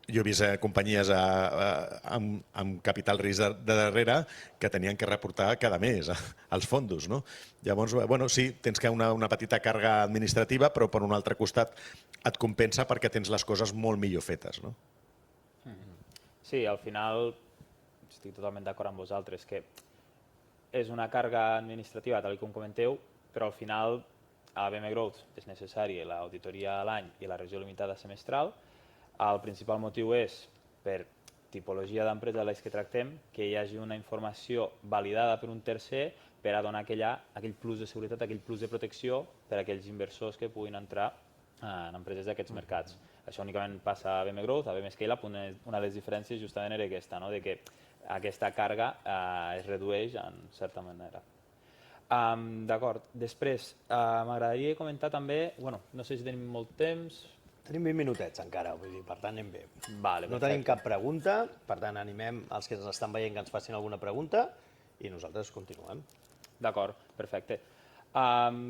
Speaker 5: Jo he vist companyies amb capital risc de darrere que tenien que reportar cada mes als fondos. Llavors, sí, tens una petita càrrega administrativa, però per un altre costat et compensa perquè tens les coses molt millor fetes.
Speaker 3: Sí, al final estic totalment d'acord amb vosaltres que és una càrrega administrativa, tal com comenteu, però al final a BM Growth és necessari l'auditoria a l'any i la revisió limitada semestral. El principal motiu és, per tipologia d'empresa de les que tractem, que hi hagi una informació validada per un tercer per a donar aquell plus de seguretat, aquell plus de protecció per a aquells inversors que puguin entrar en empreses d'aquests mercats. Això únicament passa a BM Growth, a BM Scalab, una de les diferències justament era aquesta, que aquesta càrrega es redueix en certa manera. D'acord, després m'agradaria comentar també, no sé si tenim molt temps.
Speaker 2: Tenim 20 minutets encara, per tant anem bé.
Speaker 3: Vale,
Speaker 2: no tenim cap pregunta, per tant animem els que ens estan veient que ens facin alguna pregunta i nosaltres continuem.
Speaker 3: D'acord, perfecte.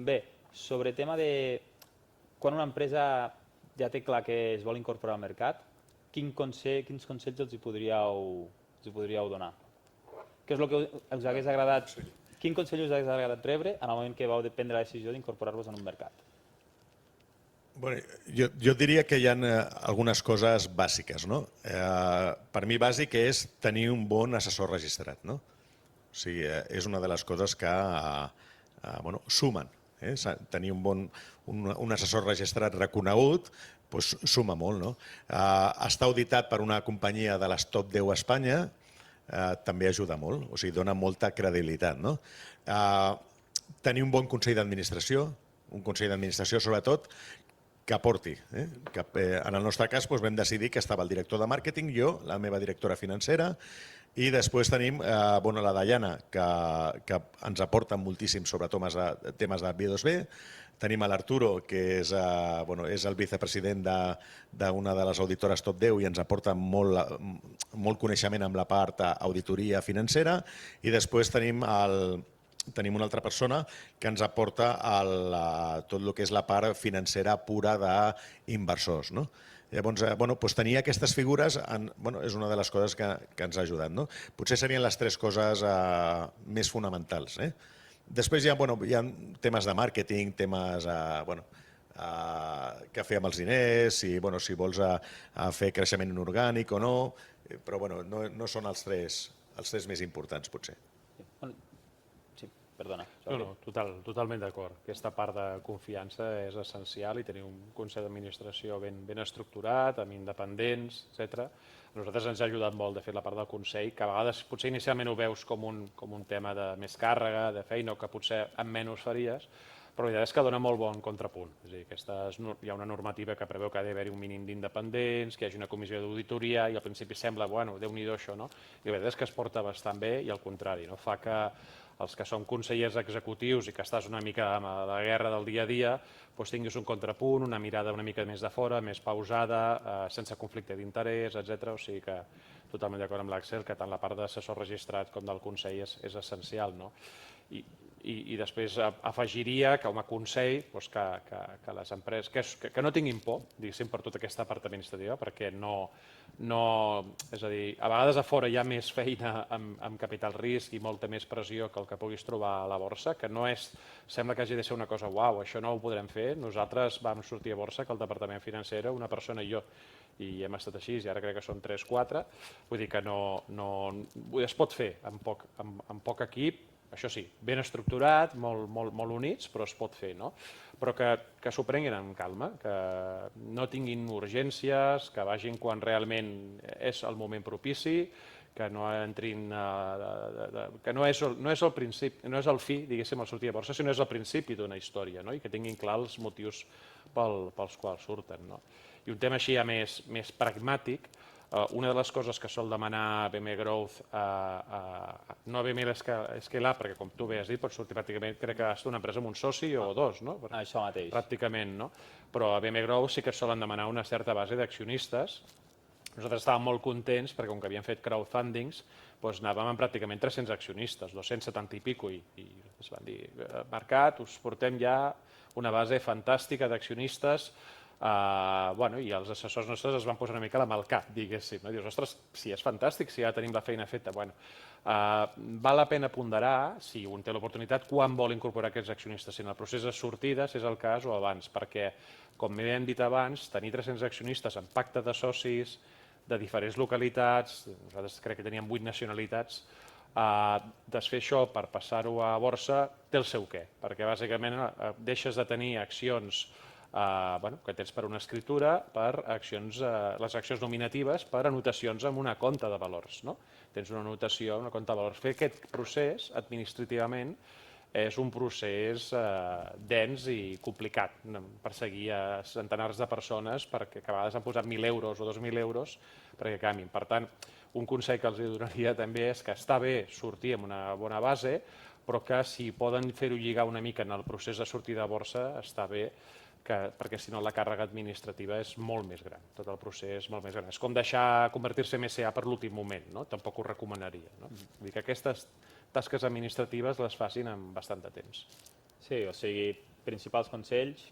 Speaker 3: Bé, sobre tema de quan una empresa ja té clar que es vol incorporar al mercat, quins consells els hi podríeu donar? Què és el que us hagués agradat? Quin consell us hagués agradat rebre en el moment que vau prendre la decisió d'incorporar-vos en un mercat?
Speaker 5: Bueno, jo diria que hi ha algunes coses bàsiques, no? Per mi bàsic és tenir un bon assessor registrat, no? O sigui, és una de les coses que bueno, sumen. Tenir un assessor registrat reconegut doncs, suma molt, no? Estar auditat per una companyia de les top 10 a Espanya també ajuda molt, o sigui, dona molta credibilitat, no? Tenir un bon consell d'administració, un consell d'administració sobretot, que aporti. En el nostre cas vam decidir que estava el director de màrqueting, jo, la meva directora financera, i després tenim la Dayana, que ens aporta moltíssim sobre temes de B2B. Tenim l'Arturo, que és el vicepresident d'una de les auditores top 10 i ens aporta molt coneixement amb la part auditoria financera. I després tenim una altra persona que ens aporta tot el que és la part financera pura d'inversors. Llavors, tenir aquestes figures és una de les coses que ens ha ajudat. Potser serien les tres coses més fonamentals. Després hi ha temes de màrqueting, temes què fer amb els diners, si vols fer creixement inorgànic o no, però no són els tres més importants, potser.
Speaker 3: Perdona.
Speaker 4: No, totalment d'acord. Aquesta part de confiança és essencial i tenir un consell d'administració ben estructurat, amb independents, etc. A nosaltres ens ha ajudat molt, de fet, la part del consell, que a vegades potser inicialment ho veus com un tema de més càrrega, de feina, o que potser amb menys faries, però la veritat és que dona molt bon contrapunt. És a dir, hi ha una normativa que preveu que ha d'haver-hi un mínim d'independents, que hi hagi una comissió d'auditoria, i al principi sembla, déu-n'hi-do això, no? I la veritat és que es porta bastant bé i al contrari, fa que els que som consellers executius i que estàs una mica a la guerra del dia a dia, tinguis un contrapunt, una mirada una mica més de fora, més pausada, sense conflicte d'interès, etc. O sigui que totalment d'acord amb l'Àxel, que tant la part d'assessor registrat com del consell és essencial. I després afegiria que com a consell que les empreses que no tinguin por, diguéssim, per tota aquesta part administrativa, perquè és a dir, a vegades a fora hi ha més feina amb capital risc i molta més pressió que el que puguis trobar a la borsa, que no sembla que hagi de ser una cosa uau, això no ho podrem fer. Nosaltres vam sortir a borsa que el departament financer era una persona i jo, i hem estat així, i ara crec que són 3-4, vull dir que es pot fer amb poc equip, això sí, ben estructurat, molt units, però es pot fer, no? Però que s'ho prenguin amb calma, que no tinguin urgències, que vagin quan realment és el moment propici, que no entrin... que no és el principi, no és el fi, diguéssim, el sortir a borsa, sinó és el principi d'una història, i que tinguin clar els motius pels quals surten. I un tema així ja més pragmàtic, una de les coses que sol demanar BME Growth, no a BME Scale Up, perquè com tu bé has dit, pots sortir pràcticament, crec que has d'una empresa amb un soci o dos, no?
Speaker 3: Això mateix.
Speaker 4: Pràcticament, no? Però a BME Growth sí que solen demanar una certa base d'accionistes. Nosaltres estàvem molt contents perquè com que havíem fet crowdfundings, anàvem amb pràcticament 300 accionistes, 270 i pico, i ens van dir, Mercat, us portem ja una base fantàstica d'accionistes, i els assessors nostres es van posar una mica la mà al cap, diguéssim. Dius, ostres, sí, és fantàstic, si ja tenim la feina feta. Val la pena ponderar, si un té l'oportunitat, quan vol incorporar aquests accionistes, si en el procés de sortida, si és el cas, o abans, perquè, com hem dit abans, tenir 300 accionistes amb pacte de socis, de diferents localitats, nosaltres crec que teníem 8 nacionalitats, desfer això per passar-ho a borsa té el seu què, perquè bàsicament deixes de tenir accions que tens per una escritura, per les accions nominatives, per anotacions en una compta de valors. Tens una anotació, una compta de valors. Fer aquest procés, administrativament, és un procés dens i complicat, perseguir a centenars de persones que a vegades han posat 1.000 euros o 2.000 euros perquè canviïn. Per tant, un consell que els donaria també és que està bé sortir amb una bona base, però que si poden fer-ho lligar una mica en el procés de sortida a borsa, està bé, perquè si no la càrrega administrativa és molt més gran, tot el procés és molt més gran. És com deixar convertir-se en SA per l'últim moment, tampoc ho recomanaria. Vull dir que aquestes tasques administratives les facin amb bastant de temps.
Speaker 3: Sí, o sigui, principals consells,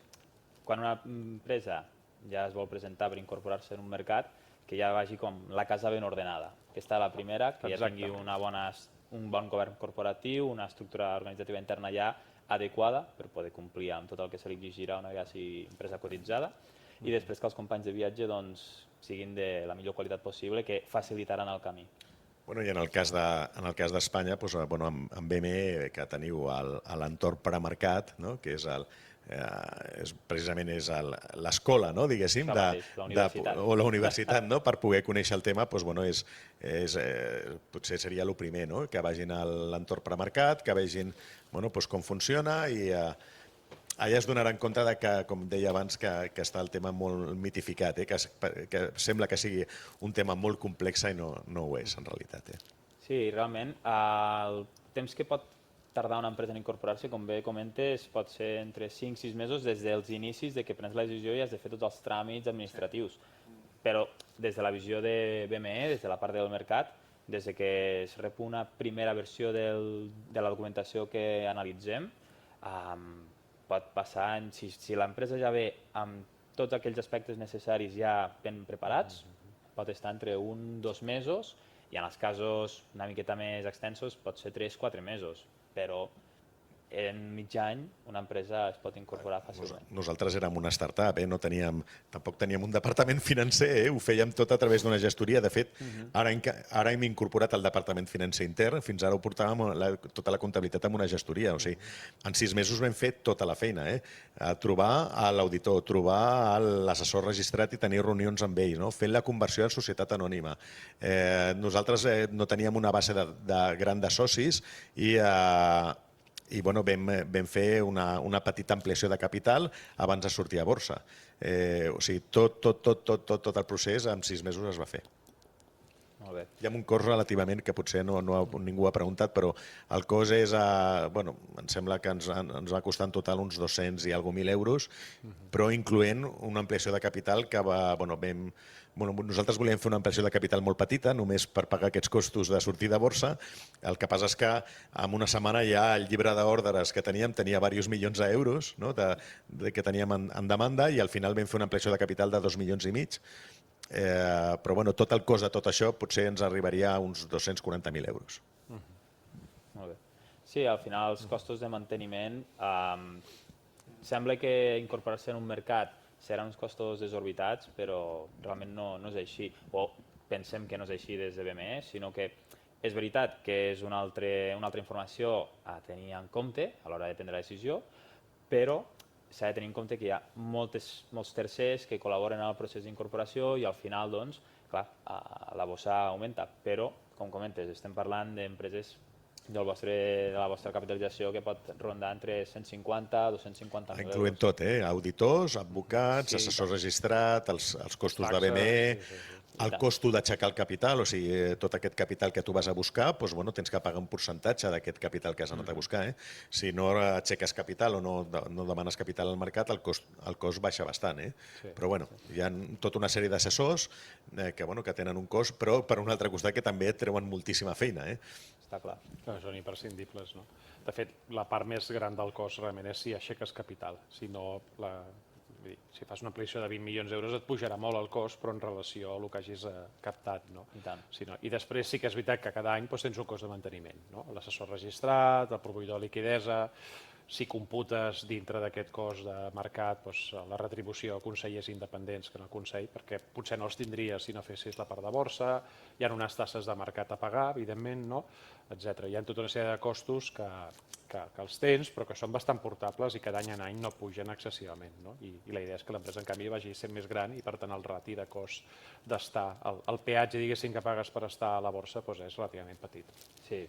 Speaker 3: quan una empresa ja es vol presentar per incorporar-se en un mercat, que ja vagi com la casa ben ordenada. Aquesta és la primera, que ja tingui un bon govern corporatiu, una estructura organitzativa interna ja adequada per poder complir amb tot el que se li exigirà una vegada sigui empresa cotitzada i després que els companys de viatge doncs, siguin de la millor qualitat possible que facilitaran el camí.
Speaker 5: Bueno, i en el cas d'Espanya, doncs, bueno, amb BME, que teniu l'entorn premercat, no? Que és precisament l'escola, no? Diguéssim,
Speaker 3: La universitat.
Speaker 5: o la universitat, no? Per poder conèixer el tema, doncs, bueno, potser seria el primer, no? Que vagin a l'entorn premercat, que vegin bueno, doncs, com funciona i allà es donaran compte de que, com deia abans, que està el tema molt mitificat, que sembla que sigui un tema molt complex i no ho és, en realitat.
Speaker 3: Sí, realment, el temps que pot tardar una empresa en incorporar-se, com bé comentes, pot ser entre 5 i 6 mesos des dels inicis de que prens la decisió i has de fer tots els tràmits administratius. Però des de la visió de BME, des de la part del mercat, des que es rep una primera versió de la documentació que analitzem, pot passar, si l'empresa ja ve amb tots aquells aspectes necessaris ja ben preparats, pot estar entre 1 o 2 mesos i en els casos una miqueta més extensos pot ser 3 o 4 mesos, però en mig any una empresa es pot incorporar fàcilment.
Speaker 5: Nosaltres érem una startup, tampoc teníem un departament financer, ho fèiem tot a través d'una gestoria. De fet, ara hem incorporat el departament financer intern, fins ara ho portàvem tota la comptabilitat amb una gestoria. O sigui, en 6 mesos vam fer tota la feina. Trobar l'auditor, trobar l'assessor registrat i tenir reunions amb ell, fer la conversió en societat anònima. Nosaltres no teníem una base gran de socis i bueno, vam fer una petita ampliació de capital abans de sortir a borsa. O sigui, tot el procés en 6 mesos es va fer.
Speaker 3: Molt bé.
Speaker 5: Hi ha un cost relativament que potser ningú ha preguntat, però el cost és, bueno, em sembla que ens va costar en total uns 200 i alguna mil euros, però incloent una ampliació de capital que nosaltres volíem fer una ampliació de capital molt petita, només per pagar aquests costos de sortir de borsa. El que passa és que en una setmana ja el llibre d'ordres que tenia diversos milions d'euros que teníem en demanda i al final vam fer una ampliació de capital de 2,5 milions. Però bueno, tot el cost de tot això potser ens arribaria a uns 240.000 euros.
Speaker 3: Molt bé. Sí, al final els costos de manteniment sembla que incorporar-se en un mercat seran uns costos desorbitats, però realment no és així. O pensem que no és així des de BME, sinó que és veritat que és una altra informació a tenir en compte a l'hora de prendre la decisió, però s'ha de tenir en compte que hi ha molts tercers que col·laboren en el procés d'incorporació i al final, doncs, clar, la bossa augmenta. Però, com comentes, estem parlant d'empreses de la vostra capitalització que pot rondar entre 150 i 250 mil euros.
Speaker 5: Incloent tot, auditors, advocats, assessor registrat, els costos de BME, el costo d'aixecar el capital, o sigui, tot aquest capital que tu vas a buscar, doncs, bueno, tens que pagar un percentatge d'aquest capital que has anat a buscar. Si no aixeques capital o no demanes capital al mercat, el cost baixa bastant. Però bueno, hi ha tota una sèrie d'assessors que tenen un cost, però per un altre costat que també treuen moltíssima feina.
Speaker 3: Està clar.
Speaker 4: Són imprescindibles, no? De fet, la part més gran del cost realment és si aixeques capital. Si no, si fas una ampliació de 20 milions d'euros et pujarà molt el cost, però en relació a el que hagis captat.
Speaker 3: I tant.
Speaker 4: I després sí que és veritat que cada any tens un cost de manteniment. L'assessor registrat, el proveïdor de liquidesa, si computes dintre d'aquest cost de mercat la retribució a consellers independents que en el Consell, perquè potser no els tindries si no fessis la part de borsa, hi ha unes tasses de mercat a pagar, evidentment, etc. Hi ha tota una sèrie de costos que els tens, però que són bastant portables i que d'any en any no pugen excessivament. I la idea és que l'empresa, en canvi, vagi sent més gran i, per tant, el rati de cost d'estar, el peatge, diguéssim, que pagues per estar a la borsa és relativament petit.
Speaker 3: Sí,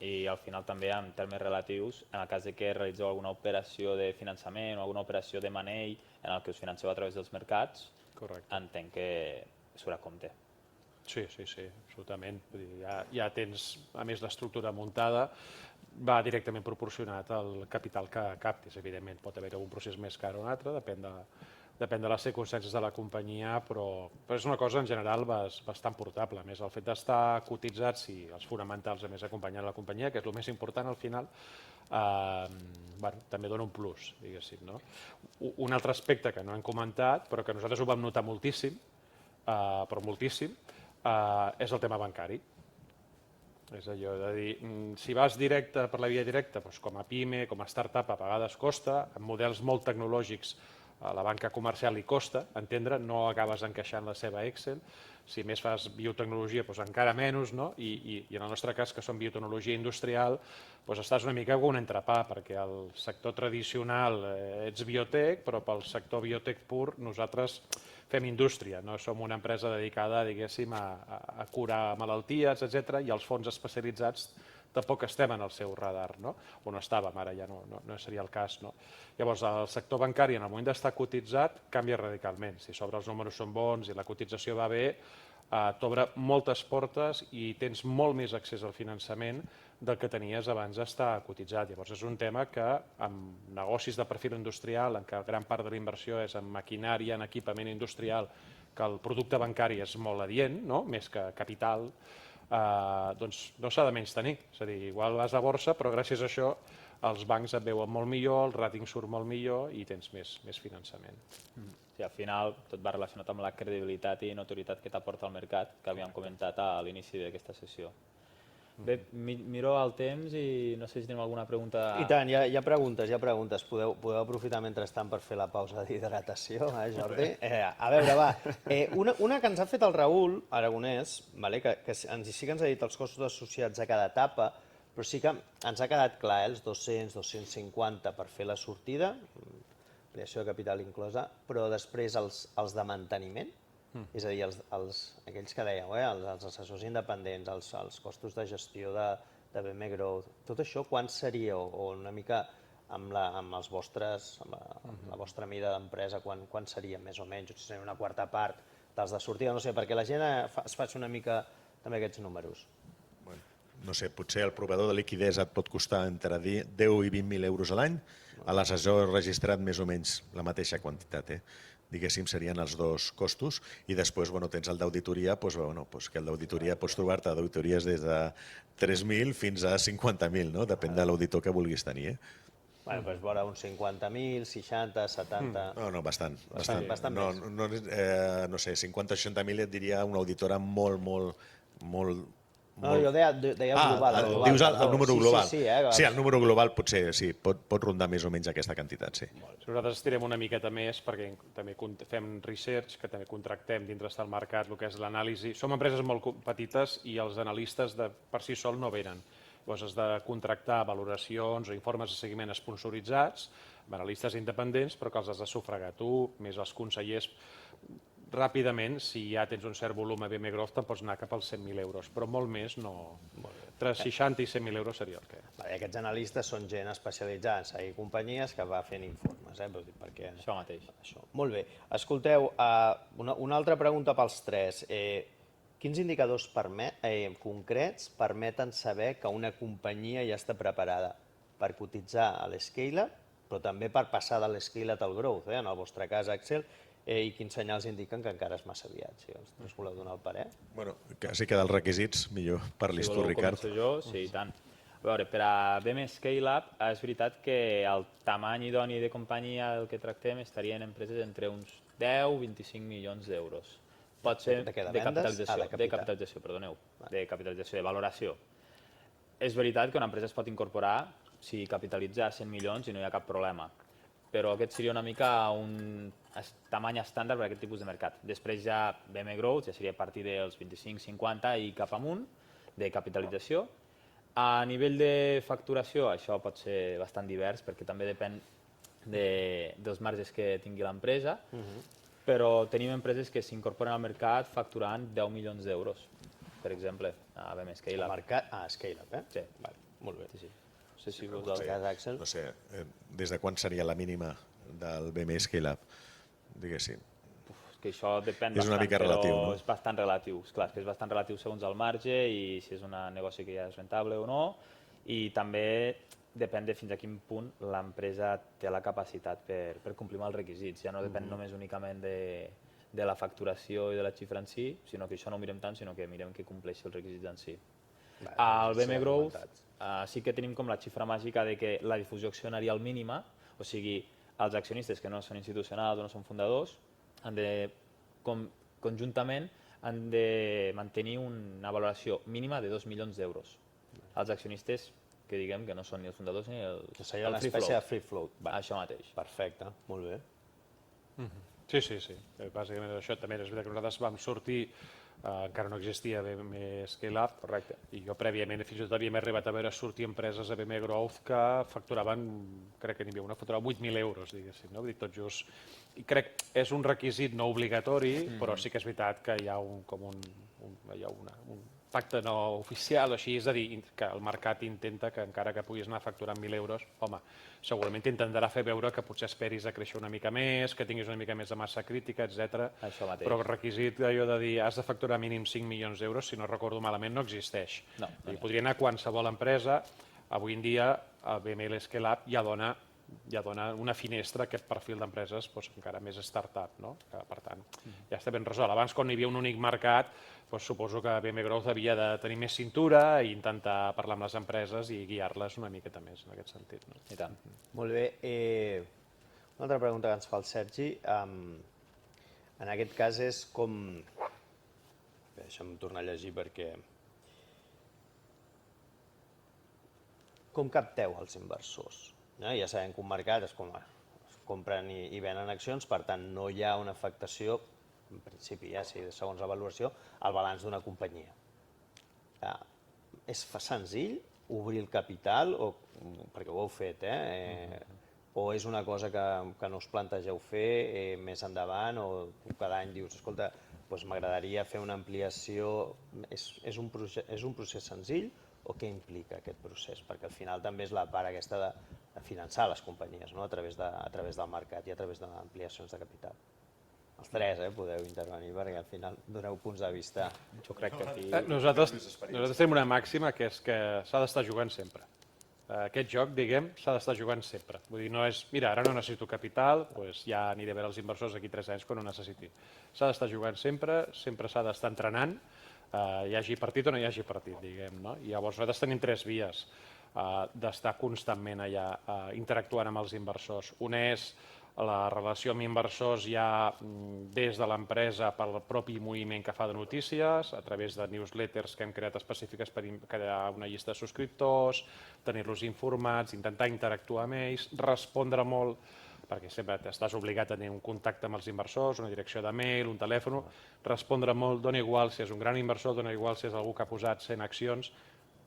Speaker 3: i al final també en termes relatius, en el cas de que realitzeu alguna operació de finançament o alguna operació de manell en el que us financeu a través dels mercats, entenc que surt a compte.
Speaker 4: Sí, absolutament. Ja tens, a més, l'estructura muntada, va directament proporcionat al capital que captis. Evidentment, pot haver un procés més car o un altre, depèn de les circumstàncies de la companyia, però és una cosa en general bastant portable. A més, el fet d'estar cotitzats i els fonamentals a més acompanyen la companyia, que és el més important al final, també dona un plus, diguéssim. Un altre aspecte que no hem comentat, però que nosaltres ho vam notar moltíssim, és el tema bancari. És allò de dir, si vas directe per la via directa, doncs com a PIME, com a startup, a vegades costa, amb models molt tecnològics a la banca comercial li costa entendre, no acabes encaixant la seva Excel. Si més fas biotecnologia, doncs encara menys, no? I en el nostre cas, que som biotecnologia industrial, doncs estàs una mica com un entrepà, perquè al sector tradicional ets biotec, però pel sector biotec pur nosaltres fem indústria, no som una empresa dedicada, diguéssim, a curar malalties, etc. I els fons especialitzats tampoc estem en el seu radar, no? O no estàvem, ara ja no seria el cas, no? Llavors, el sector bancari, en el moment d'estar cotitzat, canvia radicalment. Si sobre els números són bons i la cotització va bé, t'obre moltes portes i tens molt més accés al finançament del que tenies abans d'estar cotitzat. Llavors, és un tema que, amb negocis de perfil industrial, en què gran part de la inversió és en maquinària, en equipament industrial, que el producte bancari és molt adient, no? Més que capital, doncs no s'ha de menys tenir. És a dir, igual vas a borsa, però gràcies a això els bancs et veuen molt millor, el ràting surt molt millor i tens més finançament.
Speaker 3: Sí, al final tot va relacionat amb la credibilitat i notorietat que t'aporta al mercat, que havíem comentat a l'inici d'aquesta sessió. Bé, miro el temps i no sé si tenim alguna pregunta...
Speaker 2: I tant, hi ha preguntes. Podeu aprofitar mentrestant per fer la pausa d'hidratació, Jordi? A veure, va. Una que ens ha fet el Raül Aragonès, que sí que ens ha dit els costos associats a cada etapa, però sí que ens ha quedat clar, els 200, 250 per fer la sortida, creació de capital inclosa, però després els de manteniment, és a dir, aquells que dèieu, els assessors independents, els costos de gestió de BM Growth, tot això quan seria, o una mica amb la vostra mida d'empresa, quan seria més o menys, o si seria una quarta part dels de sortida, no sé, perquè la gent es faci una mica també aquests números.
Speaker 5: No sé, potser el proveedor de liquidesa et pot costar entre 10 i 20.000 euros a l'any, a l'assessor registrat més o menys la mateixa quantitat, diguéssim, serien els dos costos, i després tens el d'auditoria, que el d'auditoria pots trobar-te auditories des de 3.000 fins a 50.000, no? Depèn de l'auditor que vulguis tenir.
Speaker 2: Bueno, doncs vora uns 50.000, 60, 70...
Speaker 5: No, bastant.
Speaker 2: Bastant més.
Speaker 5: No sé, 50 o 60.000 et diria una auditora molt...
Speaker 2: No, jo deia global.
Speaker 5: Dius el número global.
Speaker 2: Sí,
Speaker 5: el número global potser sí, pot rondar més o menys aquesta quantitat, sí.
Speaker 4: Nosaltres estirem una miqueta més perquè també fem research, que també contractem dintre del mercat el que és l'anàlisi. Som empreses molt petites i els analistes per si sol no venen. Llavors has de contractar valoracions o informes de seguiment esponsoritzats, amb analistes independents, però que els has de sufragar tu, més els consellers. Ràpidament, si ja tens un cert volum a BM Growth, te'n pots anar cap als 100.000 euros, però molt més no... Entre 60 i 100.000 euros seria el que...
Speaker 2: Aquests analistes són gent especialitzada en seguir companyies que va fent informes, perquè...
Speaker 3: Això mateix.
Speaker 2: Molt bé. Escolteu, una altra pregunta pels tres. Quins indicadors concrets permeten saber que una companyia ja està preparada per cotitzar a l'Scale-up, però també per passar de l'Scale-up al Growth, en el vostre cas, Axel, i quins senyals indiquen que encara és massa aviat? Si us voleu donar el parer?
Speaker 5: Bueno, quasi que dels requisits, millor parlis tu, Ricard.
Speaker 3: Si voleu començo jo, sí, i tant. A veure, per a BM Scale-up és veritat que el tamany idoni de companyia del que tractem estaria en empreses entre uns 10 o 25 milions d'euros. Pot ser de capitalització, perdoneu, de capitalització, de valoració. És veritat que una empresa es pot incorporar si capitalitza 100 milions i no hi ha cap problema, però aquest seria una mica un tamany estàndard per a aquest tipus de mercat. Després ja BM Growth ja seria a partir dels 25-50 i cap amunt de capitalització. A nivell de facturació això pot ser bastant divers perquè també depèn dels marges que tingui l'empresa, però tenim empreses que s'incorporen al mercat facturant 10 milions d'euros, per exemple, a BM Scale-up.
Speaker 2: Scale-up,
Speaker 3: Sí.
Speaker 2: Molt bé.
Speaker 3: No sé si vosaltres...
Speaker 2: Axel?
Speaker 5: No sé, des de quan seria la mínima del BM Scale-up, diguéssim?
Speaker 3: Que això depèn
Speaker 5: és una mica relatiu, no?
Speaker 3: És bastant relatiu. Esclar, que és bastant relatiu segons el marge i si és un negoci que ja és rentable o no. I també depèn de fins a quin punt l'empresa té la capacitat per complir amb els requisits. Ja no depèn només únicament de la facturació i de la xifra en si, sinó que això no ho mirem tant, sinó que mirem que compleixi els requisits en si. Al BM Growth sí que tenim com la xifra màgica de que la difusió accionarial mínima, o sigui, els accionistes que no són institucionals o no són fundadors, han de conjuntament han de mantenir una valoració mínima de 2 milions d'euros. Els accionistes, que diguem que no són ni els fundadors ni el
Speaker 2: Que seria una espècie de free float.
Speaker 3: Això mateix.
Speaker 2: Perfecte, molt bé.
Speaker 4: Sí. Bàsicament això també és veritat que nosaltres vam sortir, encara no existia BM Scale-Up,
Speaker 3: Correcte.
Speaker 4: i jo prèviament fins i tot havíem arribat a veure sortir empreses a BM Growth que facturaven, crec que n'hi havia una, facturava 8.000 euros, diguéssim, no? Vull dir, tot just. I crec que és un requisit no obligatori, però sí que és veritat que hi ha un pacte no oficial, així, és a dir, que el mercat intenta que encara que puguis anar facturant 1.000 euros, home, segurament t'intentarà fer veure que potser esperis a créixer una mica més, que tinguis una mica més de massa crítica, etc.
Speaker 3: Això mateix.
Speaker 4: Però el requisit d'allò de dir has de facturar mínim 5 milions d'euros, si no recordo malament, no existeix.
Speaker 3: No.
Speaker 4: Podria anar a qualsevol empresa. Avui en dia, a BML Scale-Up ja dona una finestra a aquest perfil d'empreses encara més startup, no? Que, per tant, ja està ben resolt. Abans, quan hi havia un únic mercat, suposo que BM Growth havia de tenir més cintura i intentar parlar amb les empreses i guiar-les una miqueta més en aquest sentit. No?
Speaker 3: I tant.
Speaker 2: Molt bé. Una altra pregunta que ens fa el Sergi. En aquest cas és com... Bé, deixa'm tornar a llegir perquè... Com capteu els inversors? Ja sabem que un mercat es compren i venen accions, per tant no hi ha una afectació, en principi ja, segons la valoració, al balanç d'una companyia. És senzill obrir el capital, perquè ho heu fet, o és una cosa que no us plantegeu fer més endavant, o cada any dius, escolta, m'agradaria fer una ampliació, és un procés senzill o què implica aquest procés? Perquè al final també és la part aquesta de finançar les companyies a través del mercat i a través d'ampliacions de capital. Els tres podeu intervenir perquè al final doneu punts de vista.
Speaker 3: Jo crec que aquí...
Speaker 4: Nosaltres tenim una màxima que és que s'ha d'estar jugant sempre. Aquest joc, diguem, s'ha d'estar jugant sempre. Vull dir, no és, mira, ara no necessito capital, ja aniré a veure els inversors d'aquí 3 anys quan ho necessiti. S'ha d'estar jugant sempre, sempre s'ha d'estar entrenant, hi hagi partit o no hi hagi partit, diguem, no? I llavors nosaltres tenim 3 vies d'estar constantment allà interactuant amb els inversors. Una és la relació amb inversors ja des de l'empresa pel propi moviment que fa de notícies, a través de newsletters que hem creat específiques per crear una llista de subscriptors, tenir-los informats, intentar interactuar amb ells, respondre molt, perquè sempre estàs obligat a tenir un contacte amb els inversors, una direcció de mail, un telèfon, respondre molt, dona igual si és un gran inversor, dona igual si és algú que ha posat 100 accions,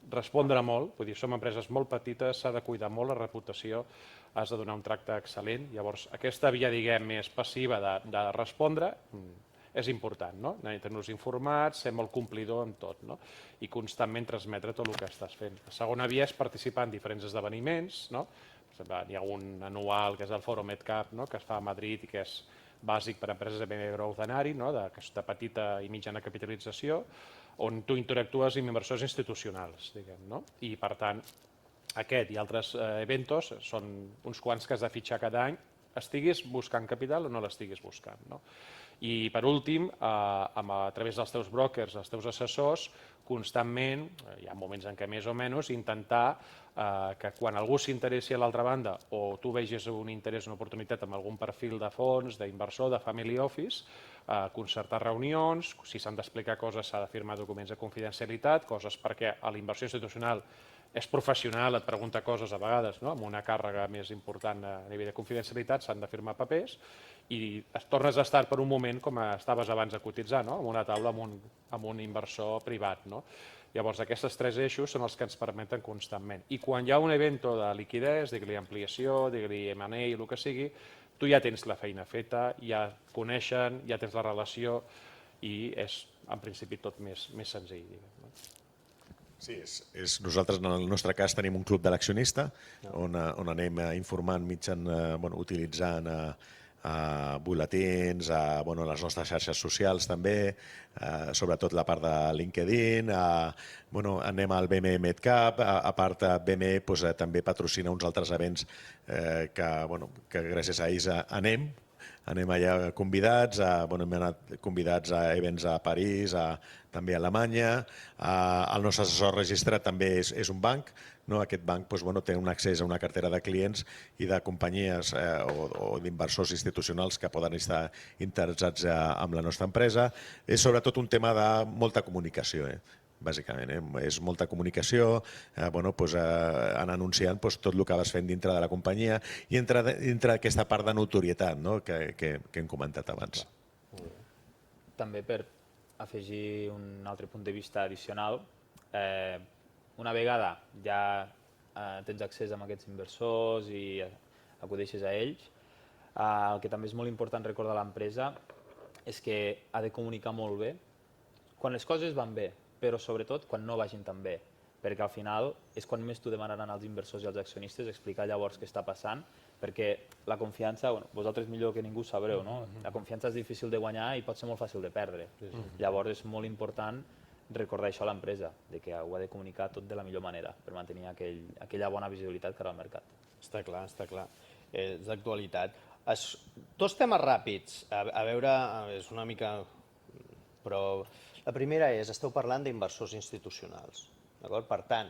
Speaker 4: respondre molt, vull dir, som empreses molt petites, s'ha de cuidar molt la reputació, has de donar un tracte excel·lent, llavors aquesta via, diguem, més passiva de respondre és important, no? Tenir-nos informats, ser molt complidor en tot, no? I constantment transmetre tot el que estàs fent. La segona via és participar en diferents esdeveniments, no? Hi ha un anual que és el Foro MedCap, que es fa a Madrid i que és bàsic per a empreses de BM Growth d'anar-hi, d'aquesta petita i mitjana capitalització, on tu interactues amb inversors institucionals, diguem, no? I per tant, aquest i altres eventos són uns quants que has de fitxar cada any, estiguis buscant capital o no l'estiguis buscant, no? I per últim, a través dels teus brokers, els teus assessors, constantment, hi ha moments en què més o menys, intentar que quan algú s'interessi a l'altra banda o tu vegis un interès, una oportunitat amb algun perfil de fons, d'inversor, de family office, concertar reunions, si s'han d'explicar coses s'ha de firmar documents de confidencialitat, coses perquè l'inversió institucional és professional, et pregunta coses a vegades amb una càrrega més important a nivell de confidencialitat, s'han de firmar papers i tornes a estar per un moment com estaves abans de cotitzar, en una taula amb un inversor privat. Llavors, aquests 3 eixos són els que ens permeten constantment. I quan hi ha un event de liquidez, digue-li ampliació, digue-li M&A, el que sigui, tu ja tens la feina feta, ja coneixen, ja tens la relació i és, en principi, tot més senzill.
Speaker 5: Sí, nosaltres en el nostre cas tenim un club de l'accionista on anem informant utilitzant butlletins, les nostres xarxes socials també, sobretot la part de LinkedIn, anem al BME MedCap, a part BME també patrocina uns altres events que gràcies a ells anem, anem allà convidats, hem anat convidats a events a París, també a Alemanya. El nostre assessor registrat també és un banc. Aquest banc té un accés a una cartera de clients i de companyies o d'inversors institucionals que poden estar interessats en la nostra empresa. És sobretot un tema de molta comunicació, bàsicament. És molta comunicació, anar anunciant tot el que vas fent dintre de la companyia i dintre d'aquesta part de notorietat que hem comentat abans.
Speaker 3: També per afegir un altre punt de vista addicional, una vegada ja tens accés a aquests inversors i acudeixes a ells, el que també és molt important recordar a l'empresa és que ha de comunicar molt bé quan les coses van bé, però sobretot quan no vagin tan bé, perquè al final és quan més t'ho demanaran els inversors i els accionistes, explicar llavors què està passant, perquè la confiança, vosaltres millor que ningú sabreu, la confiança és difícil de guanyar i pot ser molt fàcil de perdre. Llavors és molt important recordar això a l'empresa, que ho ha de comunicar tot de la millor manera per mantenir aquella bona visibilitat que ara al mercat.
Speaker 2: Està clar, està clar. És d'actualitat. Dos temes ràpids, a veure, és una mica... Però la primera és, esteu parlant d'inversors institucionals. Per tant,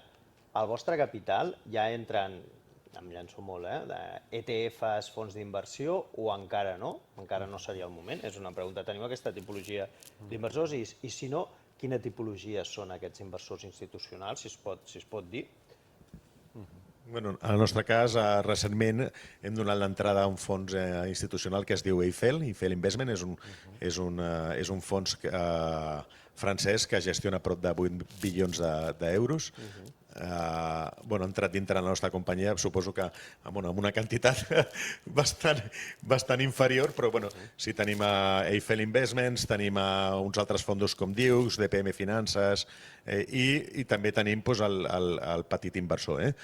Speaker 2: el vostre capital ja entren, em llenço molt, d'ETFs, fons d'inversió, o encara no? Encara no seria el moment? És una pregunta. Teniu aquesta tipologia d'inversors i si no, quina tipologia són aquests inversors institucionals, si es pot dir?
Speaker 5: En el nostre cas, recentment hem donat l'entrada a un fons institucional que es diu Eiffel Investment, és un fons francès que gestiona prop de 8 bilions d'euros. Ha entrat dintre la nostra companyia, suposo que amb una quantitat bastant inferior, però sí, tenim Eiffel Investments, tenim uns altres fons com Dius, DPM Finances i també tenim el petit inversor.